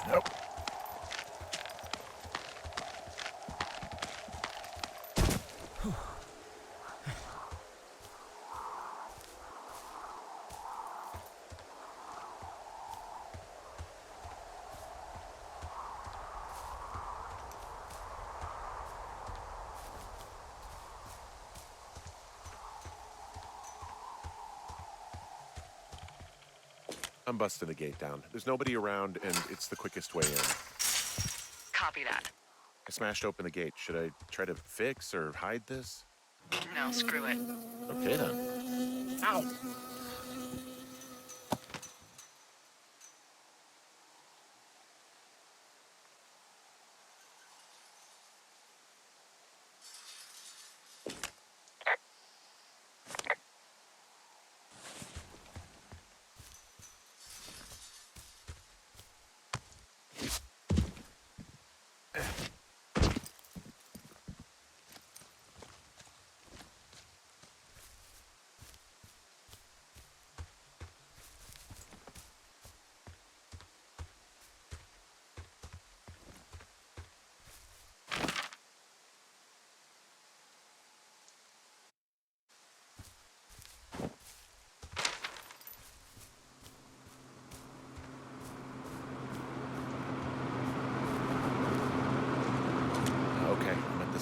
[SPEAKER 2] Nope. I'm busting the gate down. There's nobody around, and it's the quickest way in.
[SPEAKER 1] Copy that.
[SPEAKER 2] I smashed open the gate. Should I try to fix or hide this?
[SPEAKER 1] No, screw it.
[SPEAKER 2] Okay, then. Ow!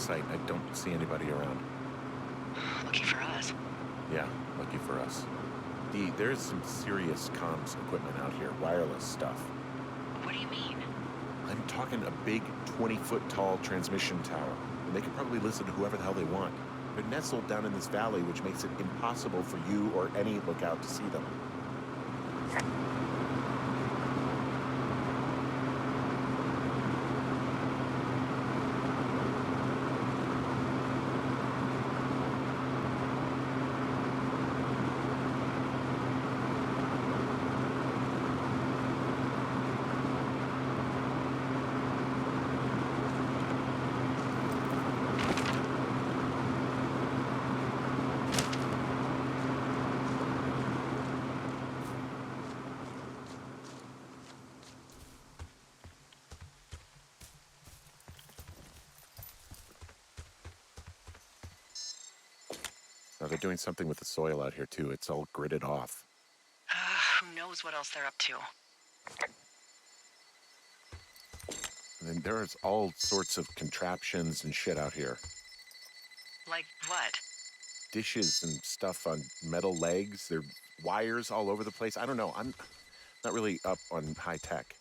[SPEAKER 2] site. I don't see anybody around.
[SPEAKER 1] Lucky for us.
[SPEAKER 2] Yeah, lucky for us. Dee, there's some serious comms equipment out here, wireless stuff.
[SPEAKER 1] What do you mean?
[SPEAKER 2] I'm talking a big 20-foot tall transmission tower, and they can probably listen to whoever the hell they want. They're nestled down in this valley, which makes it impossible for you or any lookout to see them. Now, they're doing something with the soil out here, too. It's all gridded off.
[SPEAKER 1] Who knows what else they're up to?
[SPEAKER 2] And then there's all sorts of contraptions and shit out here.
[SPEAKER 1] Like what?
[SPEAKER 2] Dishes and stuff on metal legs. There are wires all over the place. I don't know. I'm not really up on high tech.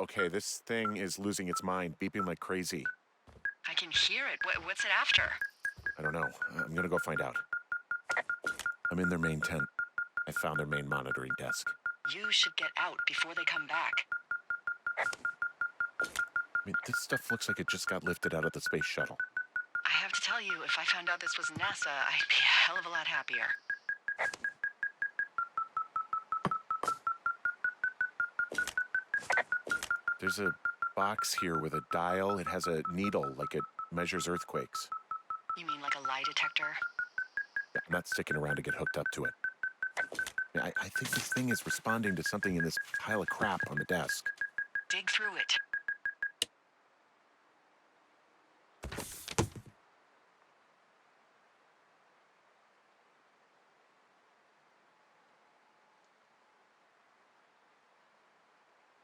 [SPEAKER 2] Okay, this thing is losing its mind, beeping like crazy.
[SPEAKER 1] I can hear it. What's it after?
[SPEAKER 2] I don't know. I'm gonna go find out. I'm in their main tent. I found their main monitoring desk.
[SPEAKER 1] You should get out before they come back.
[SPEAKER 2] I mean, this stuff looks like it just got lifted out of the space shuttle.
[SPEAKER 1] I have to tell you, if I found out this was NASA, I'd be a hell of a lot happier.
[SPEAKER 2] There's a box here with a dial. It has a needle, like it measures earthquakes.
[SPEAKER 1] You mean like a lie detector?
[SPEAKER 2] Yeah, I'm not sticking around to get hooked up to it. I think this thing is responding to something in this pile of crap on the desk.
[SPEAKER 1] Dig through it.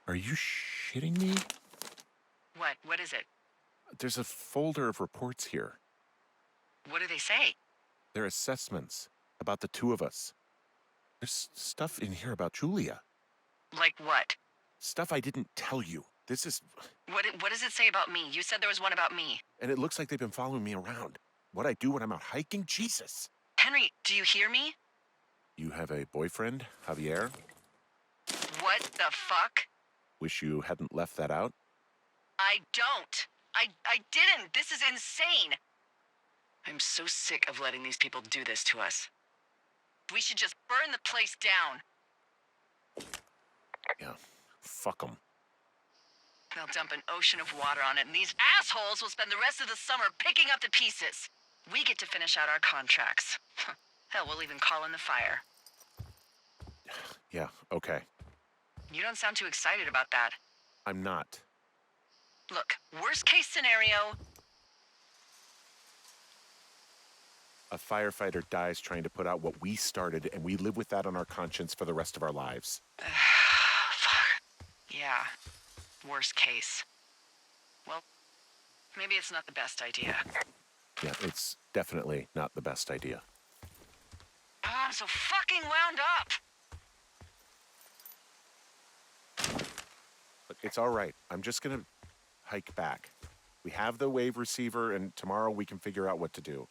[SPEAKER 2] Are you shitting me?
[SPEAKER 1] What? What is it?
[SPEAKER 2] There's a folder of reports here.
[SPEAKER 1] What do they say?
[SPEAKER 2] They're assessments about the two of us. There's stuff in here about Julia.
[SPEAKER 1] Like what?
[SPEAKER 2] Stuff I didn't tell you. This is...
[SPEAKER 1] What does it say about me? You said there was one about me.
[SPEAKER 2] And it looks like they've been following me around. What I do when I'm out hiking? Jesus.
[SPEAKER 1] Henry, do you hear me?
[SPEAKER 2] You have a boyfriend, Javier?
[SPEAKER 1] What the fuck?
[SPEAKER 2] Wish you hadn't left that out.
[SPEAKER 1] I don't. I didn't. This is insane. I'm so sick of letting these people do this to us. We should just burn the place down.
[SPEAKER 2] Yeah, fuck them.
[SPEAKER 1] They'll dump an ocean of water on it, and these assholes will spend the rest of the summer picking up the pieces. We get to finish out our contracts. Hell, we'll even call in the fire.
[SPEAKER 2] Yeah, okay.
[SPEAKER 1] You don't sound too excited about that.
[SPEAKER 2] I'm not.
[SPEAKER 1] Look, worst case scenario...
[SPEAKER 2] A firefighter dies trying to put out what we started, and we live with that on our conscience for the rest of our lives.
[SPEAKER 1] Fuck. Yeah. Worst case. Well, maybe it's not the best idea.
[SPEAKER 2] Yeah, it's definitely not the best idea.
[SPEAKER 1] Oh, I'm so fucking wound up!
[SPEAKER 2] Look, it's all right. I'm just gonna hike back. We have the wave receiver, and tomorrow we can figure out what to do.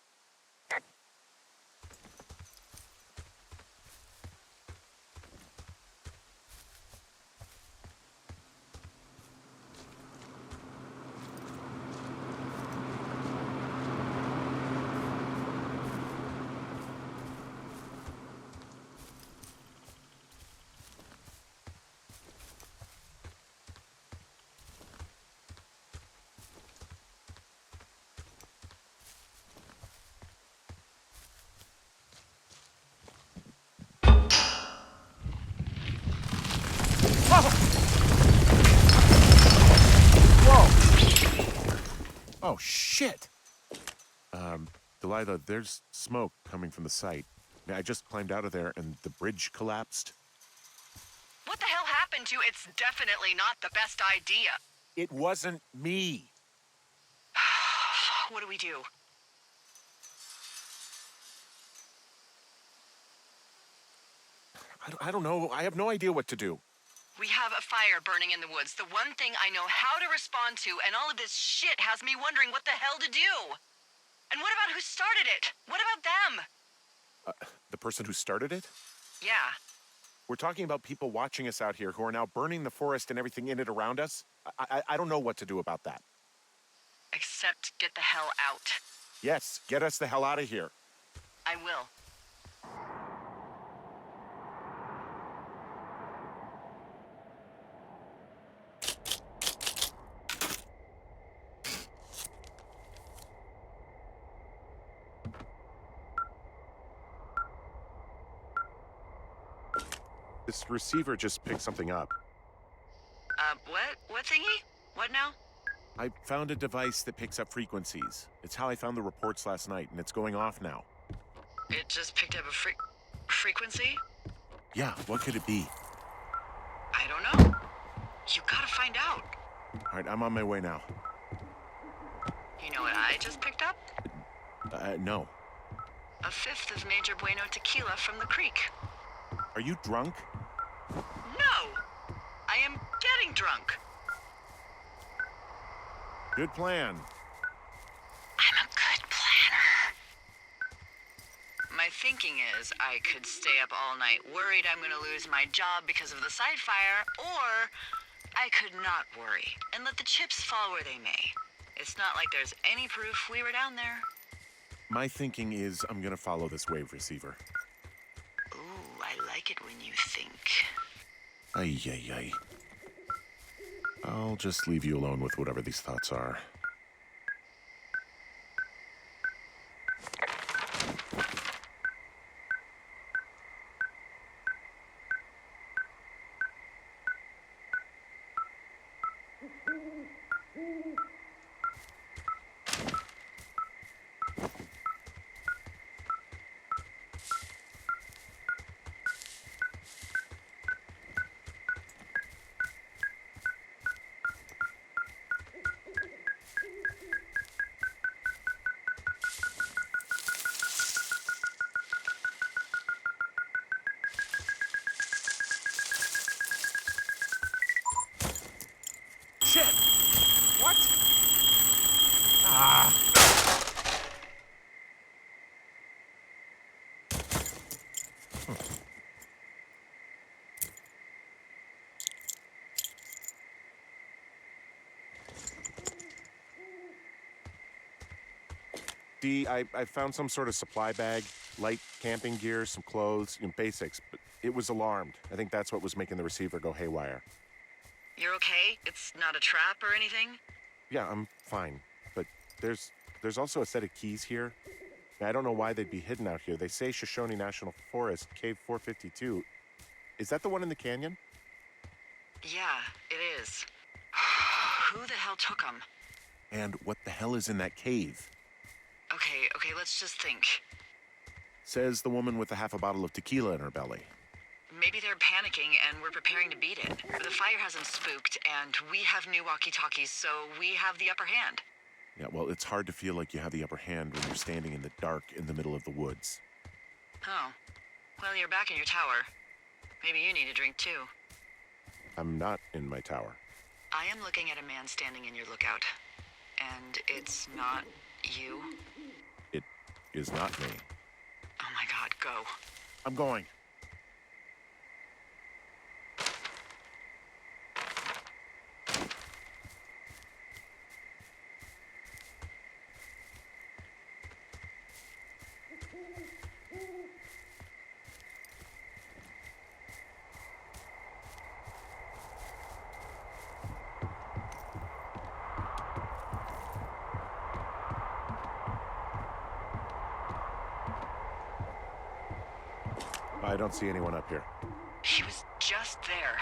[SPEAKER 2] Oh, shit! Delilah, there's smoke coming from the site. I just climbed out of there and the bridge collapsed.
[SPEAKER 1] What the hell happened to It's definitely not the best idea.
[SPEAKER 2] It wasn't me.
[SPEAKER 1] What do we do?
[SPEAKER 2] I don't know. I have no idea what to do.
[SPEAKER 1] We have a fire burning in the woods, the one thing I know how to respond to, and all of this shit has me wondering what the hell to do. And what about who started it? What about them?
[SPEAKER 2] The person who started it?
[SPEAKER 1] Yeah.
[SPEAKER 2] We're talking about people watching us out here who are now burning the forest and everything in it around us. I don't know what to do about that.
[SPEAKER 1] Except get the hell out.
[SPEAKER 2] Yes, get us the hell out of here.
[SPEAKER 1] I will.
[SPEAKER 2] This receiver just picked something up.
[SPEAKER 1] What? What thingy? What now?
[SPEAKER 2] I found a device that picks up frequencies. It's how I found the reports last night, and it's going off now.
[SPEAKER 1] It just picked up a frequency?
[SPEAKER 2] Yeah, what could it be?
[SPEAKER 1] I don't know. You gotta find out.
[SPEAKER 2] All right, I'm on my way now.
[SPEAKER 1] You know what I just picked up?
[SPEAKER 2] No.
[SPEAKER 1] A fifth of Major Bueno tequila from the creek.
[SPEAKER 2] Are you drunk?
[SPEAKER 1] No! I am getting drunk.
[SPEAKER 2] Good plan.
[SPEAKER 1] I'm a good planner. My thinking is I could stay up all night worried I'm gonna lose my job because of the side fire, or I could not worry and let the chips fall where they may. It's not like there's any proof we were down there.
[SPEAKER 2] My thinking is I'm gonna follow this wave receiver.
[SPEAKER 1] Ooh, I like it when you think.
[SPEAKER 2] Ay, ay, ay. I'll just leave you alone with whatever these thoughts are. Shit! What? Ah! Dee, I found some sort of supply bag, light camping gear, some clothes, basics, but it was alarmed. I think that's what was making the receiver go haywire.
[SPEAKER 1] You're okay? It's not a trap or anything?
[SPEAKER 2] Yeah, I'm fine. But there's also a set of keys here. I don't know why they'd be hidden out here. They say Shoshone National Forest, Cave 452. Is that the one in the canyon?
[SPEAKER 1] Yeah, it is. Who the hell took them?
[SPEAKER 2] And what the hell is in that cave?
[SPEAKER 1] Okay, let's just think.
[SPEAKER 2] Says the woman with a half a bottle of tequila in her belly.
[SPEAKER 1] Maybe they're panicking and we're preparing to beat it. The fire hasn't spooked, and we have new walkie-talkies, so we have the upper hand.
[SPEAKER 2] Yeah, well, it's hard to feel like you have the upper hand when you're standing in the dark in the middle of the woods.
[SPEAKER 1] Oh. Well, you're back in your tower. Maybe you need a drink, too.
[SPEAKER 2] I'm not in my tower.
[SPEAKER 1] I am looking at a man standing in your lookout. And it's not you?
[SPEAKER 2] It is not me.
[SPEAKER 1] Oh my god, go.
[SPEAKER 2] I'm going. I don't see anyone up here.
[SPEAKER 1] He was just there.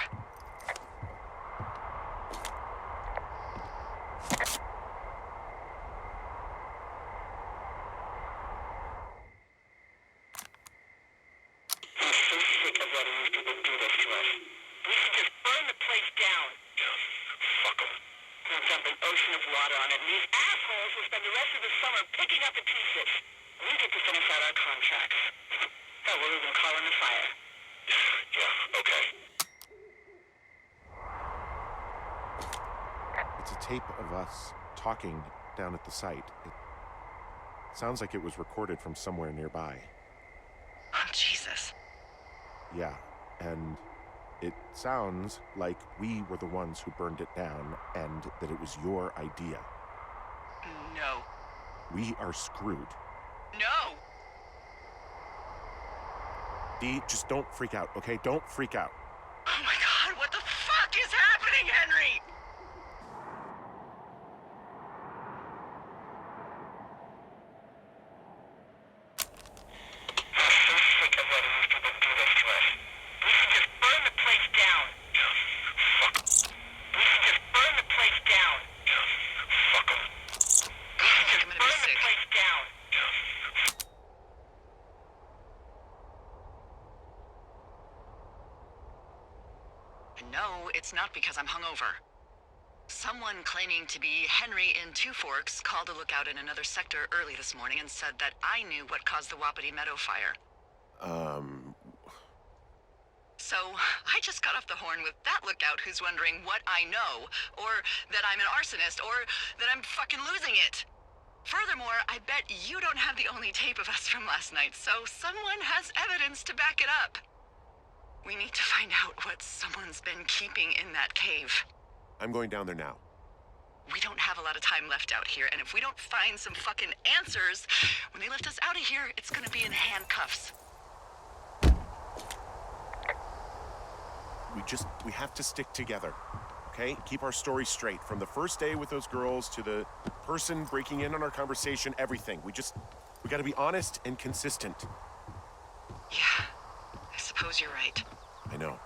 [SPEAKER 5] dump an ocean of water on it, and these assholes will spend the rest of the summer picking up the pieces. We get to finish out our contracts. Hell, we'll even call in the fire. Yeah, okay.
[SPEAKER 2] It's a tape of us talking down at the site. It sounds like it was recorded from somewhere nearby.
[SPEAKER 1] Oh, Jesus.
[SPEAKER 2] Yeah, and it sounds like we were the ones who burned it down and that it was your idea.
[SPEAKER 1] No.
[SPEAKER 2] We are screwed.
[SPEAKER 1] No!
[SPEAKER 2] Dee, just don't freak out, okay? Don't freak out.
[SPEAKER 1] Oh my God, what the fuck is happening, Henry? No, it's not because I'm hungover. Someone claiming to be Henry in Two Forks called a lookout in another sector early this morning and said that I knew what caused the Wapiti Meadow fire. So, I just got off the horn with that lookout who's wondering what I know, or that I'm an arsonist, or that I'm fucking losing it. Furthermore, I bet you don't have the only tape of us from last night, so someone has evidence to back it up. We need to find out what someone's been keeping in that cave.
[SPEAKER 2] I'm going down there now.
[SPEAKER 1] We don't have a lot of time left out here, and if we don't find some fucking answers, when they lift us out of here, it's gonna be in handcuffs.
[SPEAKER 2] We have to stick together, okay? Keep our story straight. From the first day with those girls to the person breaking in on our conversation, everything. We gotta be honest and consistent.
[SPEAKER 1] Yeah, I suppose you're right.
[SPEAKER 2] I know.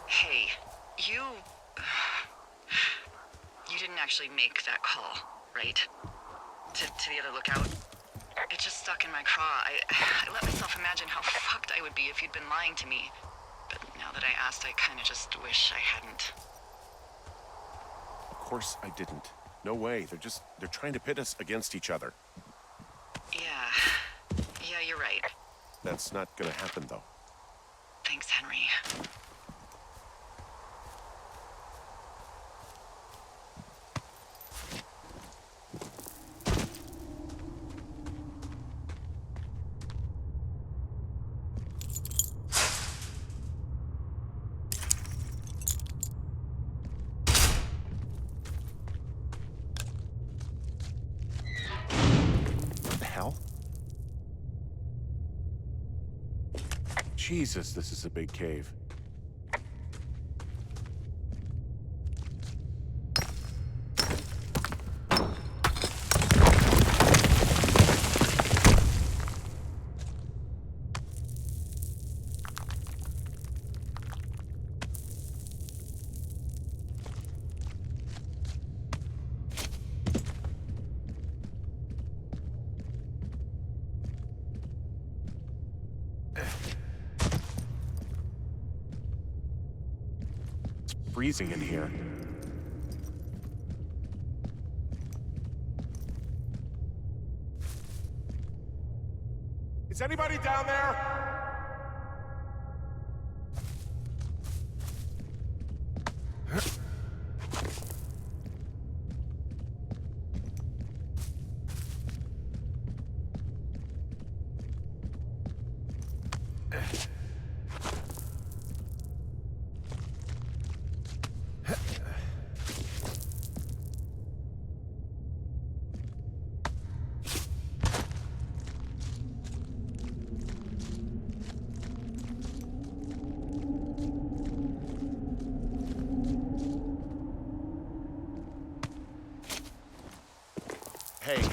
[SPEAKER 1] Hey, you didn't actually make that call, right? To the other lookout? It just stuck in my craw. I let myself imagine how fucked I would be if you'd been lying to me. But now that I asked, I kinda just wish I hadn't.
[SPEAKER 2] Of course I didn't. No way. They're trying to pit us against each other.
[SPEAKER 1] Yeah, you're right.
[SPEAKER 2] That's not gonna happen, though.
[SPEAKER 1] Thanks, Henry.
[SPEAKER 2] What the hell? Jesus, this is a big cave. freezing in here. Is anybody down there?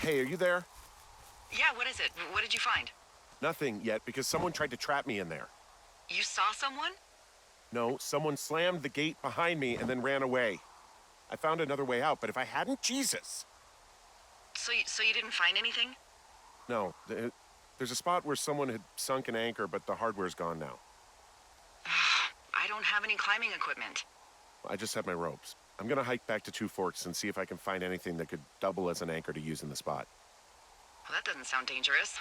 [SPEAKER 2] Hey, are you there?
[SPEAKER 1] Yeah, what is it? What did you find?
[SPEAKER 2] Nothing yet, because someone tried to trap me in there.
[SPEAKER 1] You saw someone?
[SPEAKER 2] No, someone slammed the gate behind me and then ran away. I found another way out, but if I hadn't, Jesus!
[SPEAKER 1] So you didn't find anything?
[SPEAKER 2] No, there's a spot where someone had sunk an anchor, but the hardware's gone now.
[SPEAKER 1] I don't have any climbing equipment.
[SPEAKER 2] I just have my ropes. I'm gonna hike back to Two Forks and see if I can find anything that could double as an anchor to use in the spot.
[SPEAKER 1] Well, that doesn't sound dangerous.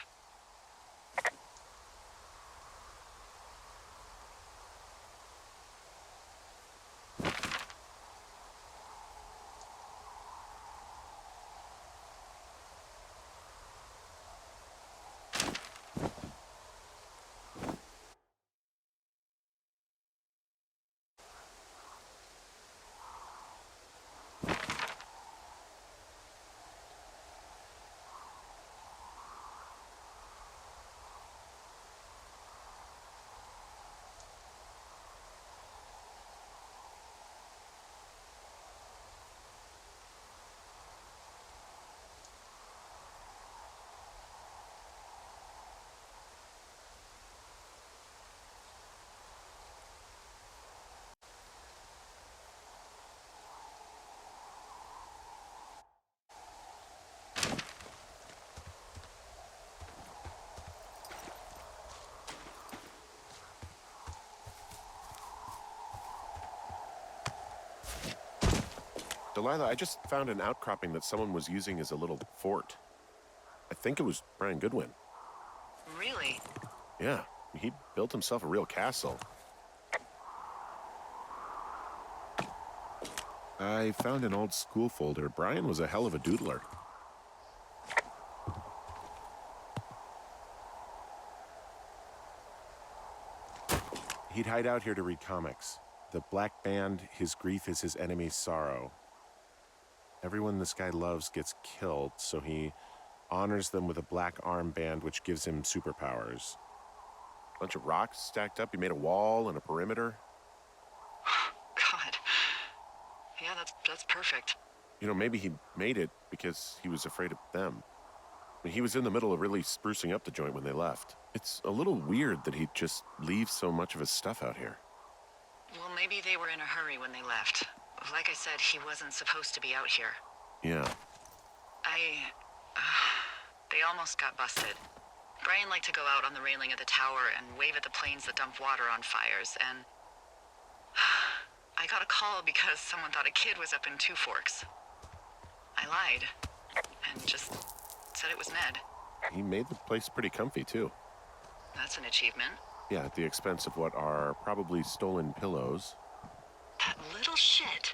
[SPEAKER 2] Delilah, I just found an outcropping that someone was using as a little fort. I think it was Brian Goodwin.
[SPEAKER 1] Really?
[SPEAKER 2] Yeah, he built himself a real castle. I found an old school folder. Brian was a hell of a doodler. He'd hide out here to read comics. The Black Band, his grief is his enemy's sorrow. Everyone this guy loves gets killed, so he honors them with a black armband which gives him superpowers. Bunch of rocks stacked up. He made a wall and a perimeter.
[SPEAKER 1] God. Yeah, that's perfect.
[SPEAKER 2] You know, maybe he made it because he was afraid of them. I mean, he was in the middle of really sprucing up the joint when they left. It's a little weird that he'd just leave so much of his stuff out here.
[SPEAKER 1] Well, maybe they were in a hurry when they left. Like I said, he wasn't supposed to be out here.
[SPEAKER 2] Yeah.
[SPEAKER 1] They almost got busted. Brian liked to go out on the railing of the tower and wave at the planes that dump water on fires, and I got a call because someone thought a kid was up in Two Forks. I lied, and just said it was Ned.
[SPEAKER 2] He made the place pretty comfy, too.
[SPEAKER 1] That's an achievement.
[SPEAKER 2] Yeah, at the expense of what are probably stolen pillows.
[SPEAKER 1] That little shit.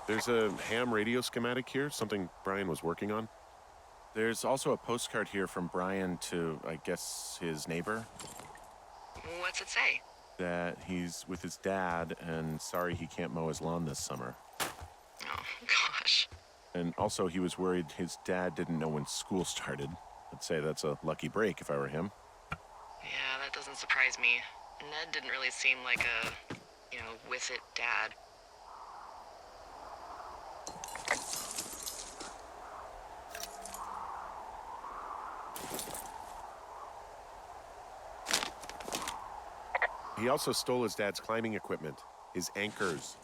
[SPEAKER 2] There's a ham radio schematic here, something Brian was working on. There's also a postcard here from Brian to, I guess, his neighbor.
[SPEAKER 1] What's it say?
[SPEAKER 2] That he's with his dad and sorry he can't mow his lawn this summer.
[SPEAKER 1] Oh, gosh.
[SPEAKER 2] And also he was worried his dad didn't know when school started. I'd say that's a lucky break if I were him.
[SPEAKER 1] Yeah, that doesn't surprise me. Ned didn't really seem like a, with it dad.
[SPEAKER 2] He also stole his dad's climbing equipment, his anchors.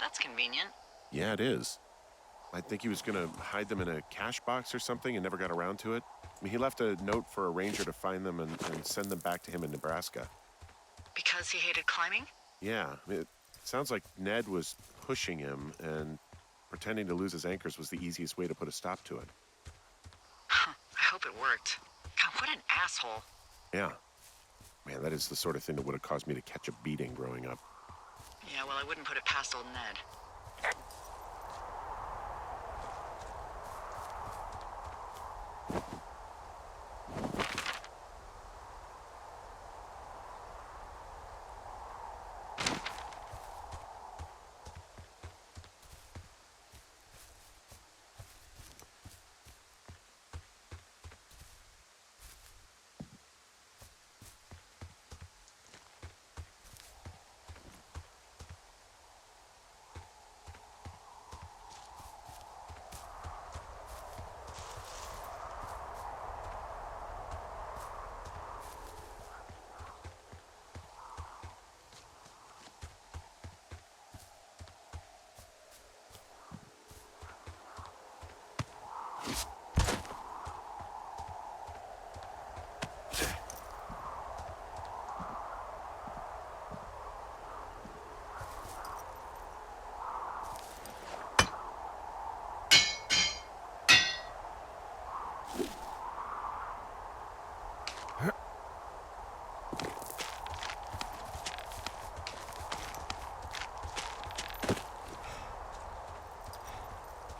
[SPEAKER 1] That's convenient.
[SPEAKER 2] Yeah, it is. I think he was going to hide them in a cash box or something and never got around to it. I mean, he left a note for a ranger to find them and send them back to him in Nebraska.
[SPEAKER 1] Because he hated climbing?
[SPEAKER 2] Yeah, I mean, it sounds like Ned was pushing him, and pretending to lose his anchors was the easiest way to put a stop to it.
[SPEAKER 1] Huh, I hope it worked. God, what an asshole.
[SPEAKER 2] Yeah. Man, that is the sort of thing that would have caused me to catch a beating growing up.
[SPEAKER 1] Yeah, well, I wouldn't put it past old Ned.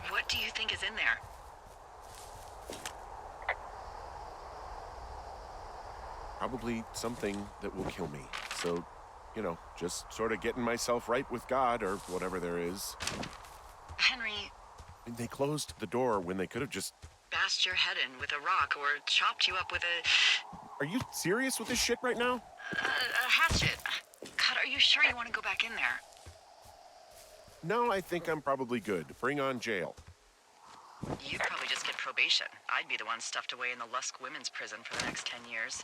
[SPEAKER 1] What do you think is in there?
[SPEAKER 2] Probably something that will kill me. So, just sort of getting myself right with God or whatever there is.
[SPEAKER 1] Henry,
[SPEAKER 2] I mean, they closed the door when they could have just...
[SPEAKER 1] bashed your head in with a rock or chopped you up with
[SPEAKER 2] Are you serious with this shit right now?
[SPEAKER 1] a hatchet. God, are you sure you want to go back in there?
[SPEAKER 2] No, I think I'm probably good. Bring on jail.
[SPEAKER 1] You'd probably just get probation. I'd be the one stuffed away in the Lusk Women's Prison for the next 10 years.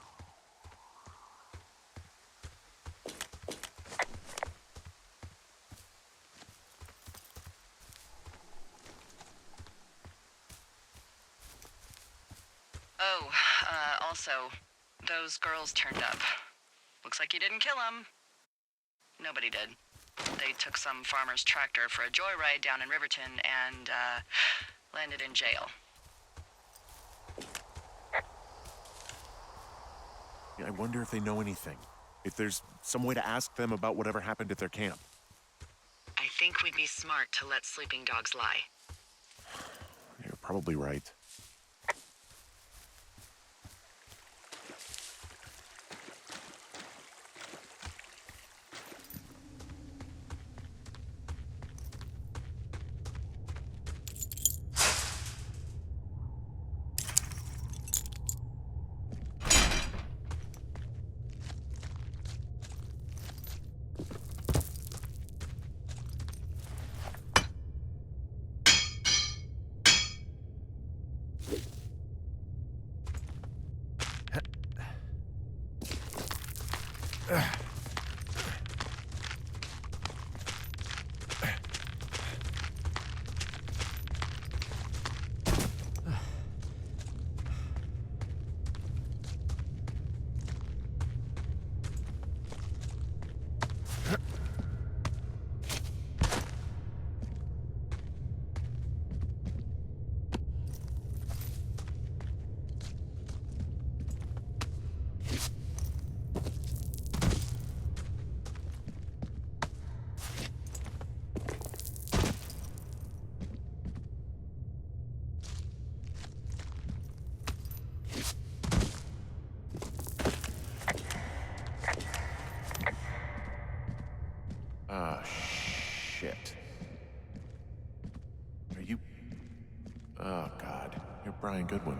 [SPEAKER 1] Oh, also, those girls turned up. Looks like you didn't kill them. Nobody did. They took some farmer's tractor for a joyride down in Riverton and, landed in jail.
[SPEAKER 2] I wonder if they know anything. If there's some way to ask them about whatever happened at their camp.
[SPEAKER 1] I think we'd be smart to let sleeping dogs lie.
[SPEAKER 2] You're probably right. Ah, shit. Are you... Oh, God. You're Brian Goodwin.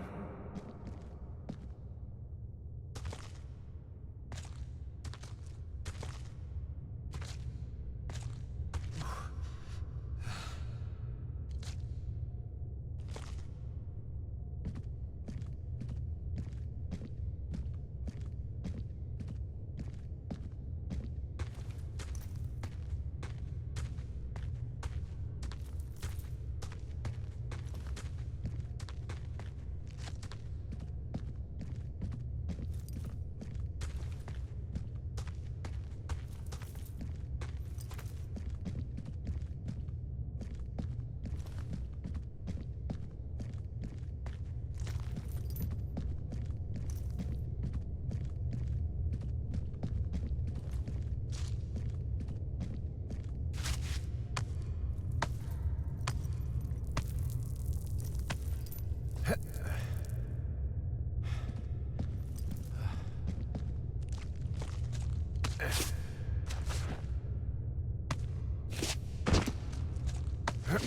[SPEAKER 2] Hey,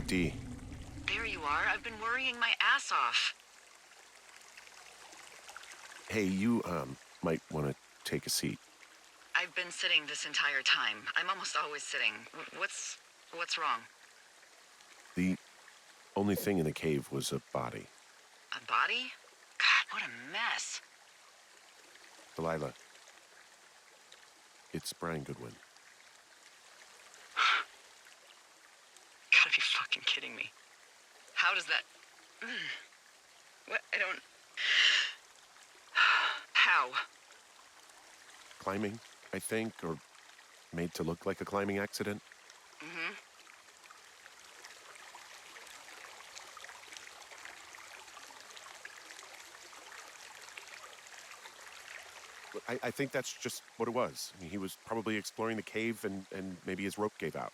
[SPEAKER 2] Dee.
[SPEAKER 1] There you are. I've been worrying my ass off.
[SPEAKER 2] Hey, you, might want to take a seat.
[SPEAKER 1] I've been sitting this entire time. I'm almost always sitting. What's wrong?
[SPEAKER 2] The only thing in the cave was a body.
[SPEAKER 1] A body? God, what a mess.
[SPEAKER 2] Delilah. It's Brian Goodwin.
[SPEAKER 1] Gotta be fucking kidding me. How does that... What? I don't... How?
[SPEAKER 2] Climbing, I think, or made to look like a climbing accident.
[SPEAKER 1] Mm-hmm.
[SPEAKER 2] I think that's just what it was. I mean, he was probably exploring the cave and maybe his rope gave out.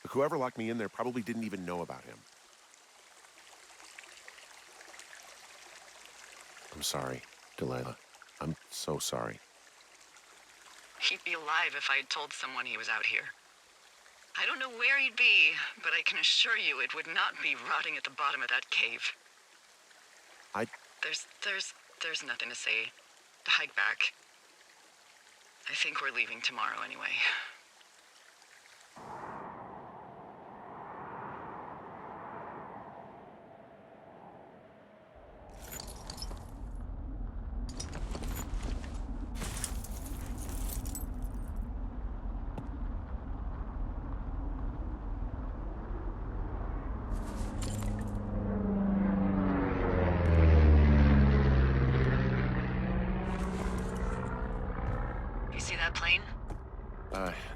[SPEAKER 2] But whoever locked me in there probably didn't even know about him. I'm sorry, Delilah. I'm so sorry.
[SPEAKER 1] He'd be alive if I had told someone he was out here. I don't know where he'd be, but I can assure you it would not be rotting at the bottom of that cave. There's nothing to say. Hike back. I think we're leaving tomorrow anyway. That plane?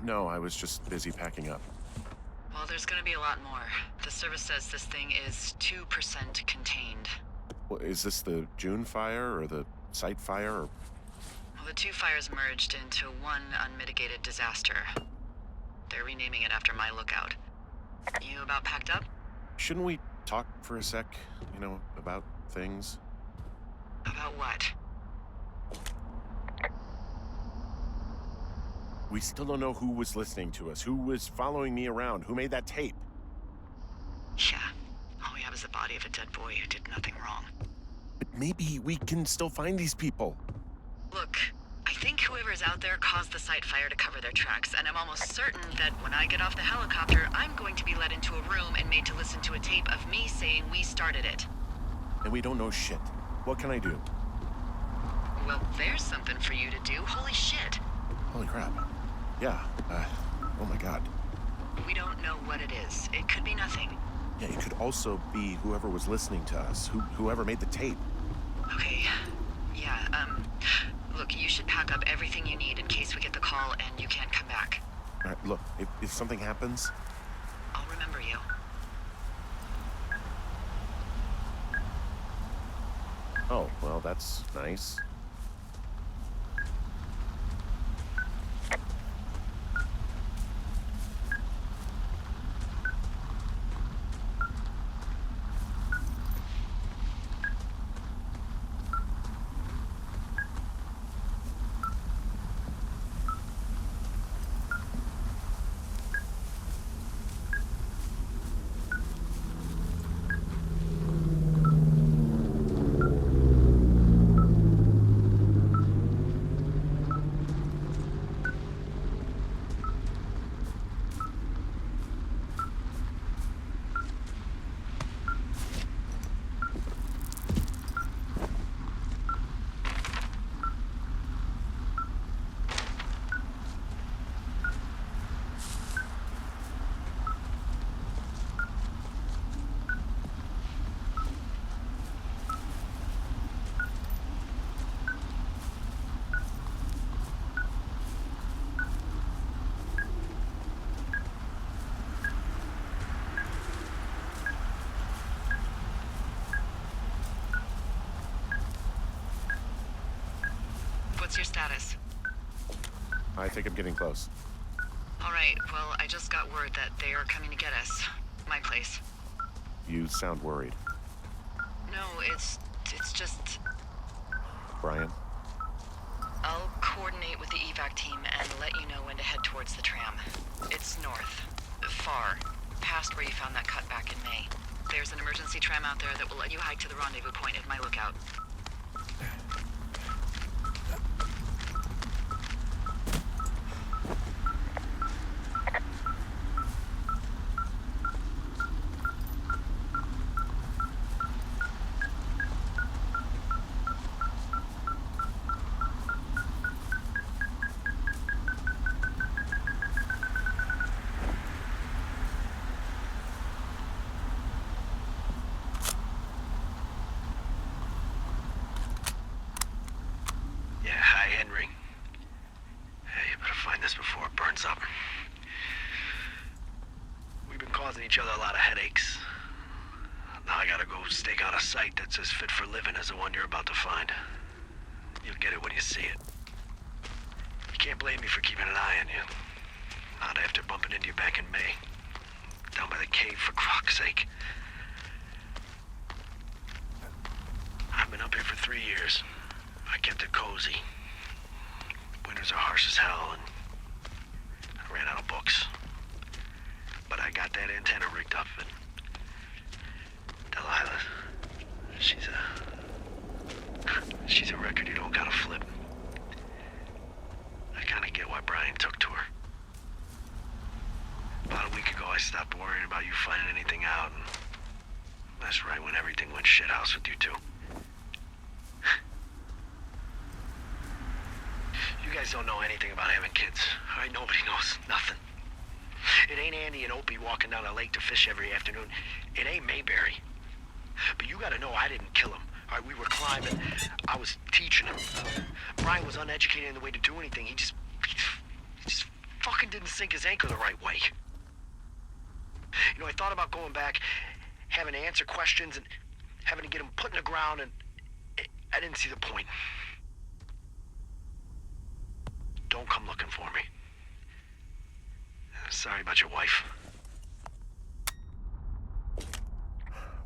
[SPEAKER 2] No, I was just busy packing up.
[SPEAKER 1] Well, there's gonna be a lot more. The service says this thing is 2% contained.
[SPEAKER 2] Well, is this the June fire or the site fire or...
[SPEAKER 1] Well, the two fires merged into one unmitigated disaster. They're renaming it after my lookout. You about packed up?
[SPEAKER 2] Shouldn't we talk for a sec, about things?
[SPEAKER 1] About what?
[SPEAKER 2] We still don't know who was listening to us, who was following me around, who made that tape.
[SPEAKER 1] Yeah. All we have is the body of a dead boy who did nothing wrong.
[SPEAKER 2] But maybe we can still find these people.
[SPEAKER 1] Look, I think whoever's out there caused the site fire to cover their tracks, and I'm almost certain that when I get off the helicopter, I'm going to be led into a room and made to listen to a tape of me saying we started it.
[SPEAKER 2] And we don't know shit. What can I do?
[SPEAKER 1] Well, there's something for you to do. Holy shit.
[SPEAKER 2] Holy crap. Yeah, oh my god.
[SPEAKER 1] We don't know what it is. It could be nothing.
[SPEAKER 2] Yeah, it could also be whoever was listening to us, whoever made the tape.
[SPEAKER 1] Okay, yeah, look, you should pack up everything you need in case we get the call and you can't come back.
[SPEAKER 2] All right, look, if something happens...
[SPEAKER 1] I'll remember you.
[SPEAKER 2] Oh, well, that's nice.
[SPEAKER 1] What's your status?
[SPEAKER 2] I think I'm getting close.
[SPEAKER 1] All right, well, I just got word that they are coming to get us. My place.
[SPEAKER 2] You sound worried.
[SPEAKER 1] No, it's just...
[SPEAKER 2] Brian?
[SPEAKER 1] I'll coordinate with the evac team and let you know when to head towards the tram. It's north. Far. Past where you found that cut back in May. There's an emergency tram out there that will let you hike to the rendezvous point at my lookout.
[SPEAKER 6] Yeah, hi, Henry. Hey, you better find this before it burns up. We've been causing each other a lot of headaches. Now I gotta go stake out a site that's as fit for living as the one you're about to find. You'll get it when you see it. You can't blame me for keeping an eye on you. Not after bumping into you back in May. Down by the cave, for croc's sake. I've been up here for 3 years. I kept it cozy. Winters are harsh as hell, and I ran out of books. But I got that antenna rigged up, and Delilah, she's a record you don't gotta flip. I kinda get why Brian took to her. About a week ago, I stopped worrying about you finding anything out, and that's right when everything went shithouse with you two. You guys don't know anything about having kids. All right, nobody knows nothing. It ain't Andy and Opie walking down the lake to fish every afternoon. It ain't Mayberry. But you gotta know I didn't kill him. All right, we were climbing. I was teaching him. Brian was uneducated in the way to do anything. He just fucking didn't sink his anchor the right way. You know, I thought about going back, having to answer questions, and having to get him put in the ground, and I didn't see the point. Don't come looking for me. Sorry about your wife.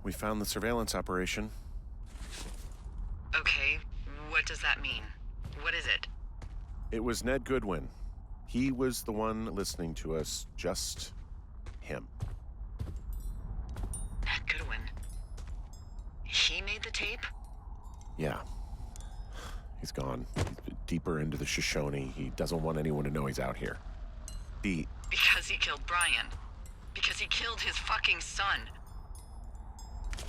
[SPEAKER 2] We found the surveillance operation.
[SPEAKER 1] Okay, what does that mean? What is it?
[SPEAKER 2] It was Ned Goodwin. He was the one listening to us, just him.
[SPEAKER 1] Ned Goodwin. He made the tape?
[SPEAKER 2] Yeah. He's gone. He's deeper into the Shoshone. He doesn't want anyone to know he's out here.
[SPEAKER 1] Because he killed Brian. Because he killed his fucking son.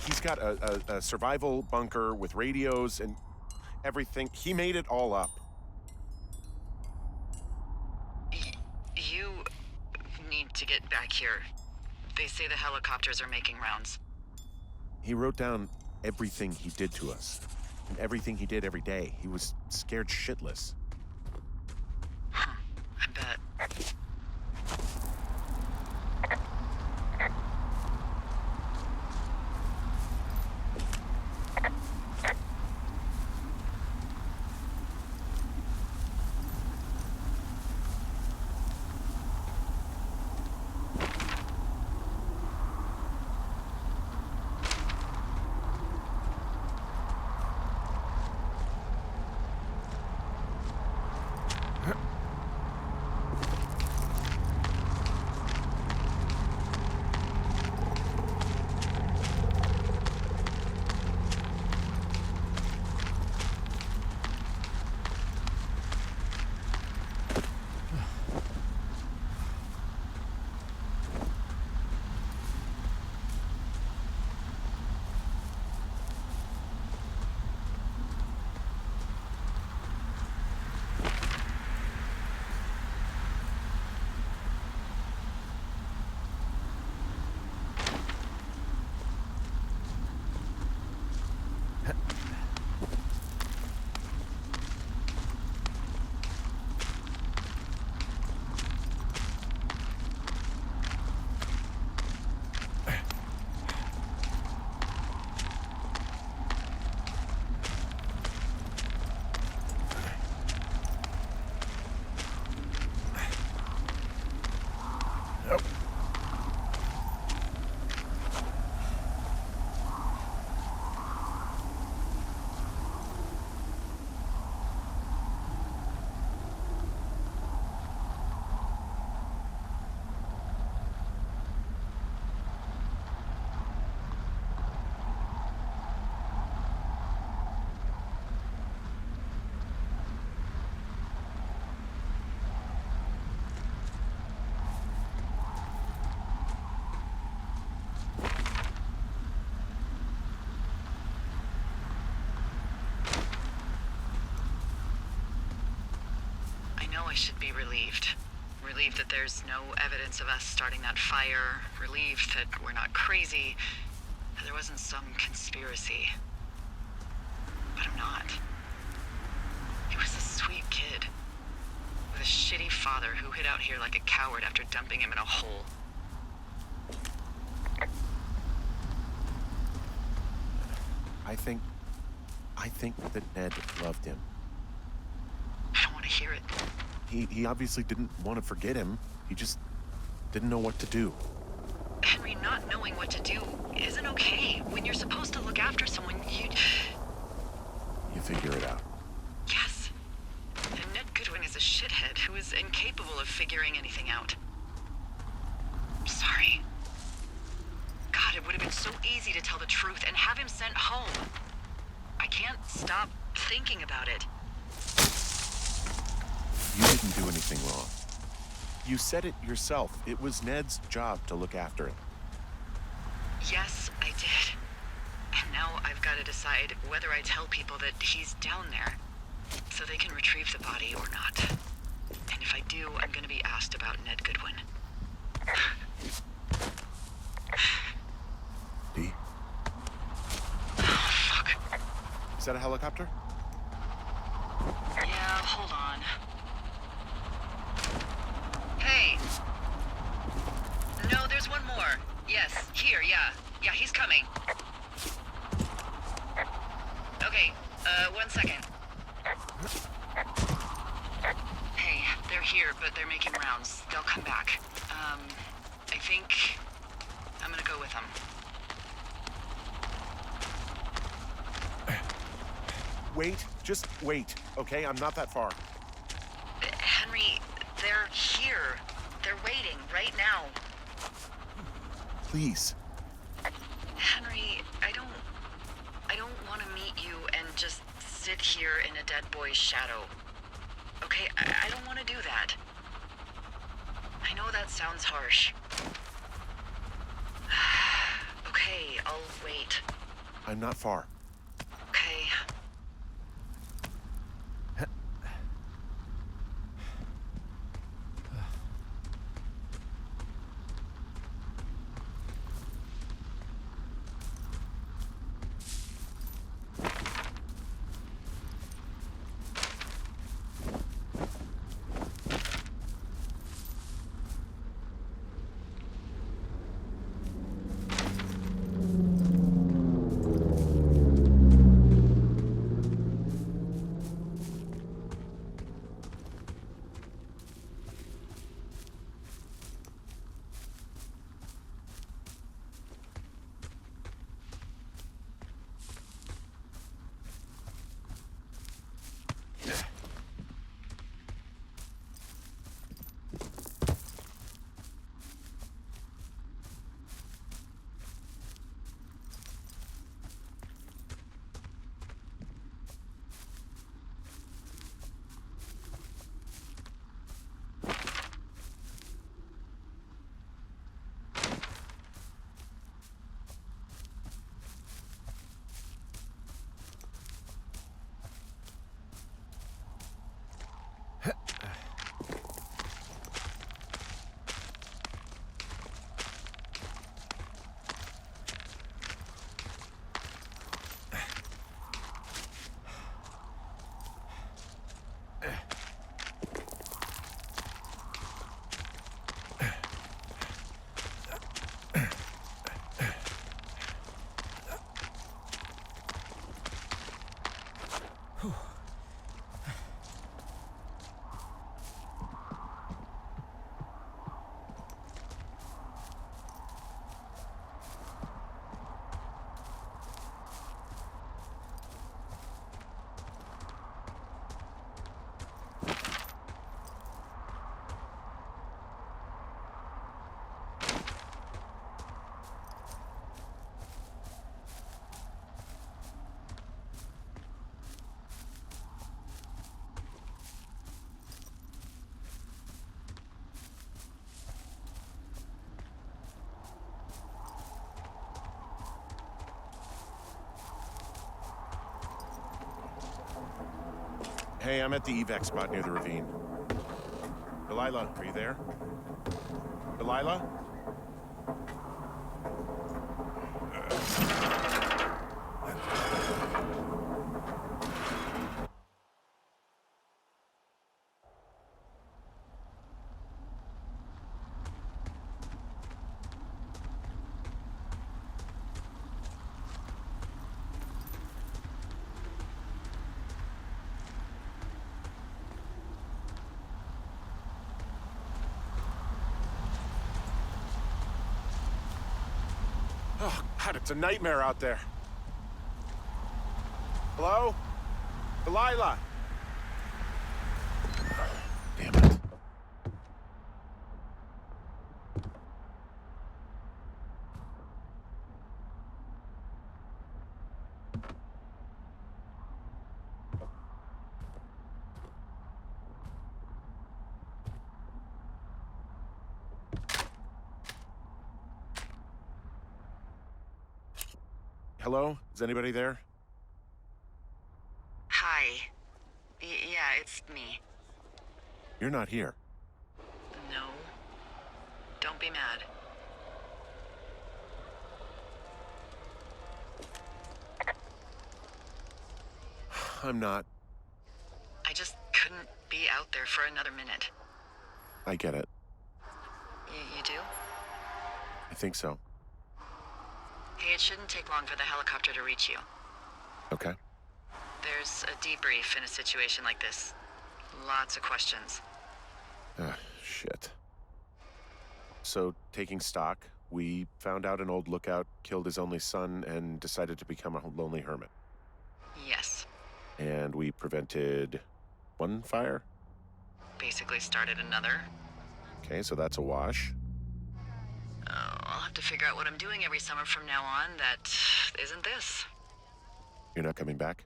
[SPEAKER 2] He's got a survival bunker with radios and everything. He made it all up.
[SPEAKER 1] You need to get back here. They say the helicopters are making rounds.
[SPEAKER 2] He wrote down everything he did to us. And everything he did every day. He was scared shitless.
[SPEAKER 1] Huh, I bet. I should be relieved. Relieved that there's no evidence of us starting that fire. Relieved that we're not crazy. That there wasn't some conspiracy. But I'm not. He was a sweet kid. With a shitty father who hid out here like a coward after dumping him in a hole.
[SPEAKER 2] I think that Ned loved him.
[SPEAKER 1] I don't want to hear it.
[SPEAKER 2] He obviously didn't want to forget him. He just didn't know what to do.
[SPEAKER 1] Henry, not knowing what to do isn't okay. When you're supposed to look after someone,
[SPEAKER 2] You figure it out.
[SPEAKER 1] Yes. And Ned Goodwin is a shithead who is incapable of figuring anything out. I'm sorry. God, it would have been so easy to tell the truth and have him sent home. I can't stop thinking about it.
[SPEAKER 2] You didn't do anything wrong. You said it yourself. It was Ned's job to look after him.
[SPEAKER 1] Yes, I did. And now I've got to decide whether I tell people that he's down there so they can retrieve the body or not. And if I do, I'm going to be asked about Ned Goodwin.
[SPEAKER 2] Dee?
[SPEAKER 1] Oh, fuck.
[SPEAKER 2] Is that a helicopter?
[SPEAKER 1] Yeah, hold on. Hey! No, there's one more. Yes, here, yeah. Yeah, he's coming. Okay, 1 second. Hey, they're here, but they're making rounds. They'll come back. I think I'm gonna go with them.
[SPEAKER 2] Wait, just wait, okay? I'm not that far.
[SPEAKER 1] Henry, they're here. They're waiting right now.
[SPEAKER 2] Please.
[SPEAKER 1] Henry, I don't want to meet you and just sit here in a dead boy's shadow. Okay, I don't want to do that. I know that sounds harsh. Okay, I'll wait.
[SPEAKER 2] I'm not far.
[SPEAKER 1] Okay.
[SPEAKER 2] Hey, I'm at the evac spot near the ravine. Delilah, are you there? Delilah? Oh, God, it's a nightmare out there. Hello? Delilah? Damn it. Hello? Is anybody there?
[SPEAKER 1] Hi. Yeah, it's me.
[SPEAKER 2] You're not here.
[SPEAKER 1] No. Don't be mad.
[SPEAKER 2] I'm not.
[SPEAKER 1] I just couldn't be out there for another minute.
[SPEAKER 2] I get it.
[SPEAKER 1] You do?
[SPEAKER 2] I think so.
[SPEAKER 1] Hey, it shouldn't take long for the helicopter to reach you.
[SPEAKER 2] Okay.
[SPEAKER 1] There's a debrief in a situation like this. Lots of questions.
[SPEAKER 2] Shit. So, taking stock, we found out an old lookout killed his only son and decided to become a lonely hermit.
[SPEAKER 1] Yes.
[SPEAKER 2] And we prevented one fire?
[SPEAKER 1] Basically started another.
[SPEAKER 2] Okay, so that's a wash.
[SPEAKER 1] Oh, I'll have to figure out what I'm doing every summer from now on that isn't this.
[SPEAKER 2] You're not coming back?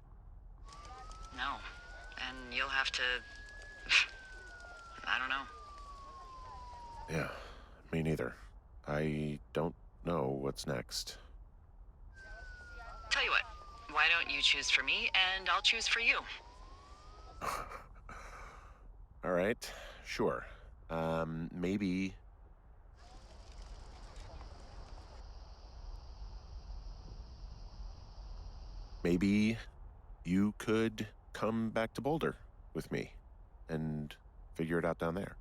[SPEAKER 1] No. And you'll have to... I don't know.
[SPEAKER 2] Yeah, me neither. I don't know what's next.
[SPEAKER 1] Tell you what, why don't you choose for me and I'll choose for you?
[SPEAKER 2] All right, sure. Maybe... Maybe you could come back to Boulder with me and figure it out down there.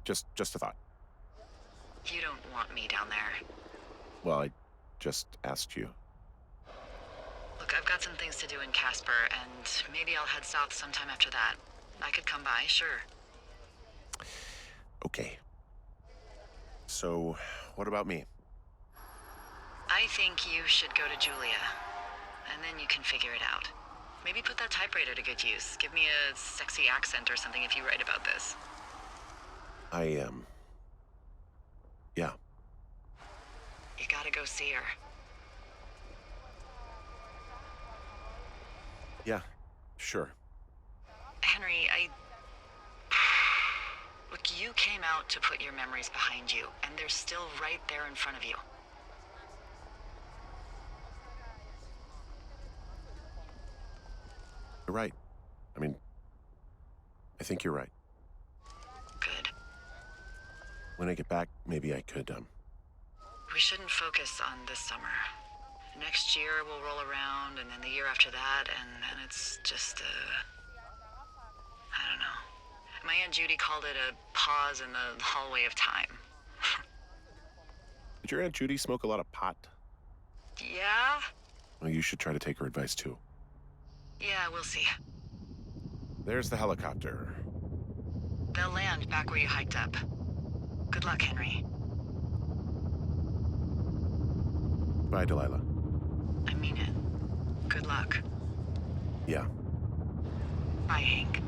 [SPEAKER 2] Just a thought.
[SPEAKER 1] You don't want me down there.
[SPEAKER 2] Well, I just asked you.
[SPEAKER 1] Look, I've got some things to do in Casper, and maybe I'll head south sometime after that. I could come by, sure.
[SPEAKER 2] Okay. So, what about me?
[SPEAKER 1] I think you should go to Julia, and then you can figure it out. Maybe put that typewriter to good use. Give me a sexy accent or something if you write about this.
[SPEAKER 2] Yeah.
[SPEAKER 1] You gotta go see her.
[SPEAKER 2] Yeah, sure.
[SPEAKER 1] Henry, Look, you came out to put your memories behind you, and they're still right there in front of you.
[SPEAKER 2] You're right. I mean, I think you're right.
[SPEAKER 1] Good.
[SPEAKER 2] When I get back, maybe I could,
[SPEAKER 1] We shouldn't focus on this summer. Next year we'll roll around, and then the year after that, and then it's just I don't know. My Aunt Judy called it a pause in the hallway of time.
[SPEAKER 2] Did your Aunt Judy smoke a lot of pot?
[SPEAKER 1] Yeah?
[SPEAKER 2] Well, you should try to take her advice, too.
[SPEAKER 1] Yeah, we'll see.
[SPEAKER 2] There's the helicopter.
[SPEAKER 1] They'll land back where you hiked up. Good luck, Henry.
[SPEAKER 2] Bye, Delilah.
[SPEAKER 1] I mean it. Good luck.
[SPEAKER 2] Yeah.
[SPEAKER 1] Bye, Hank.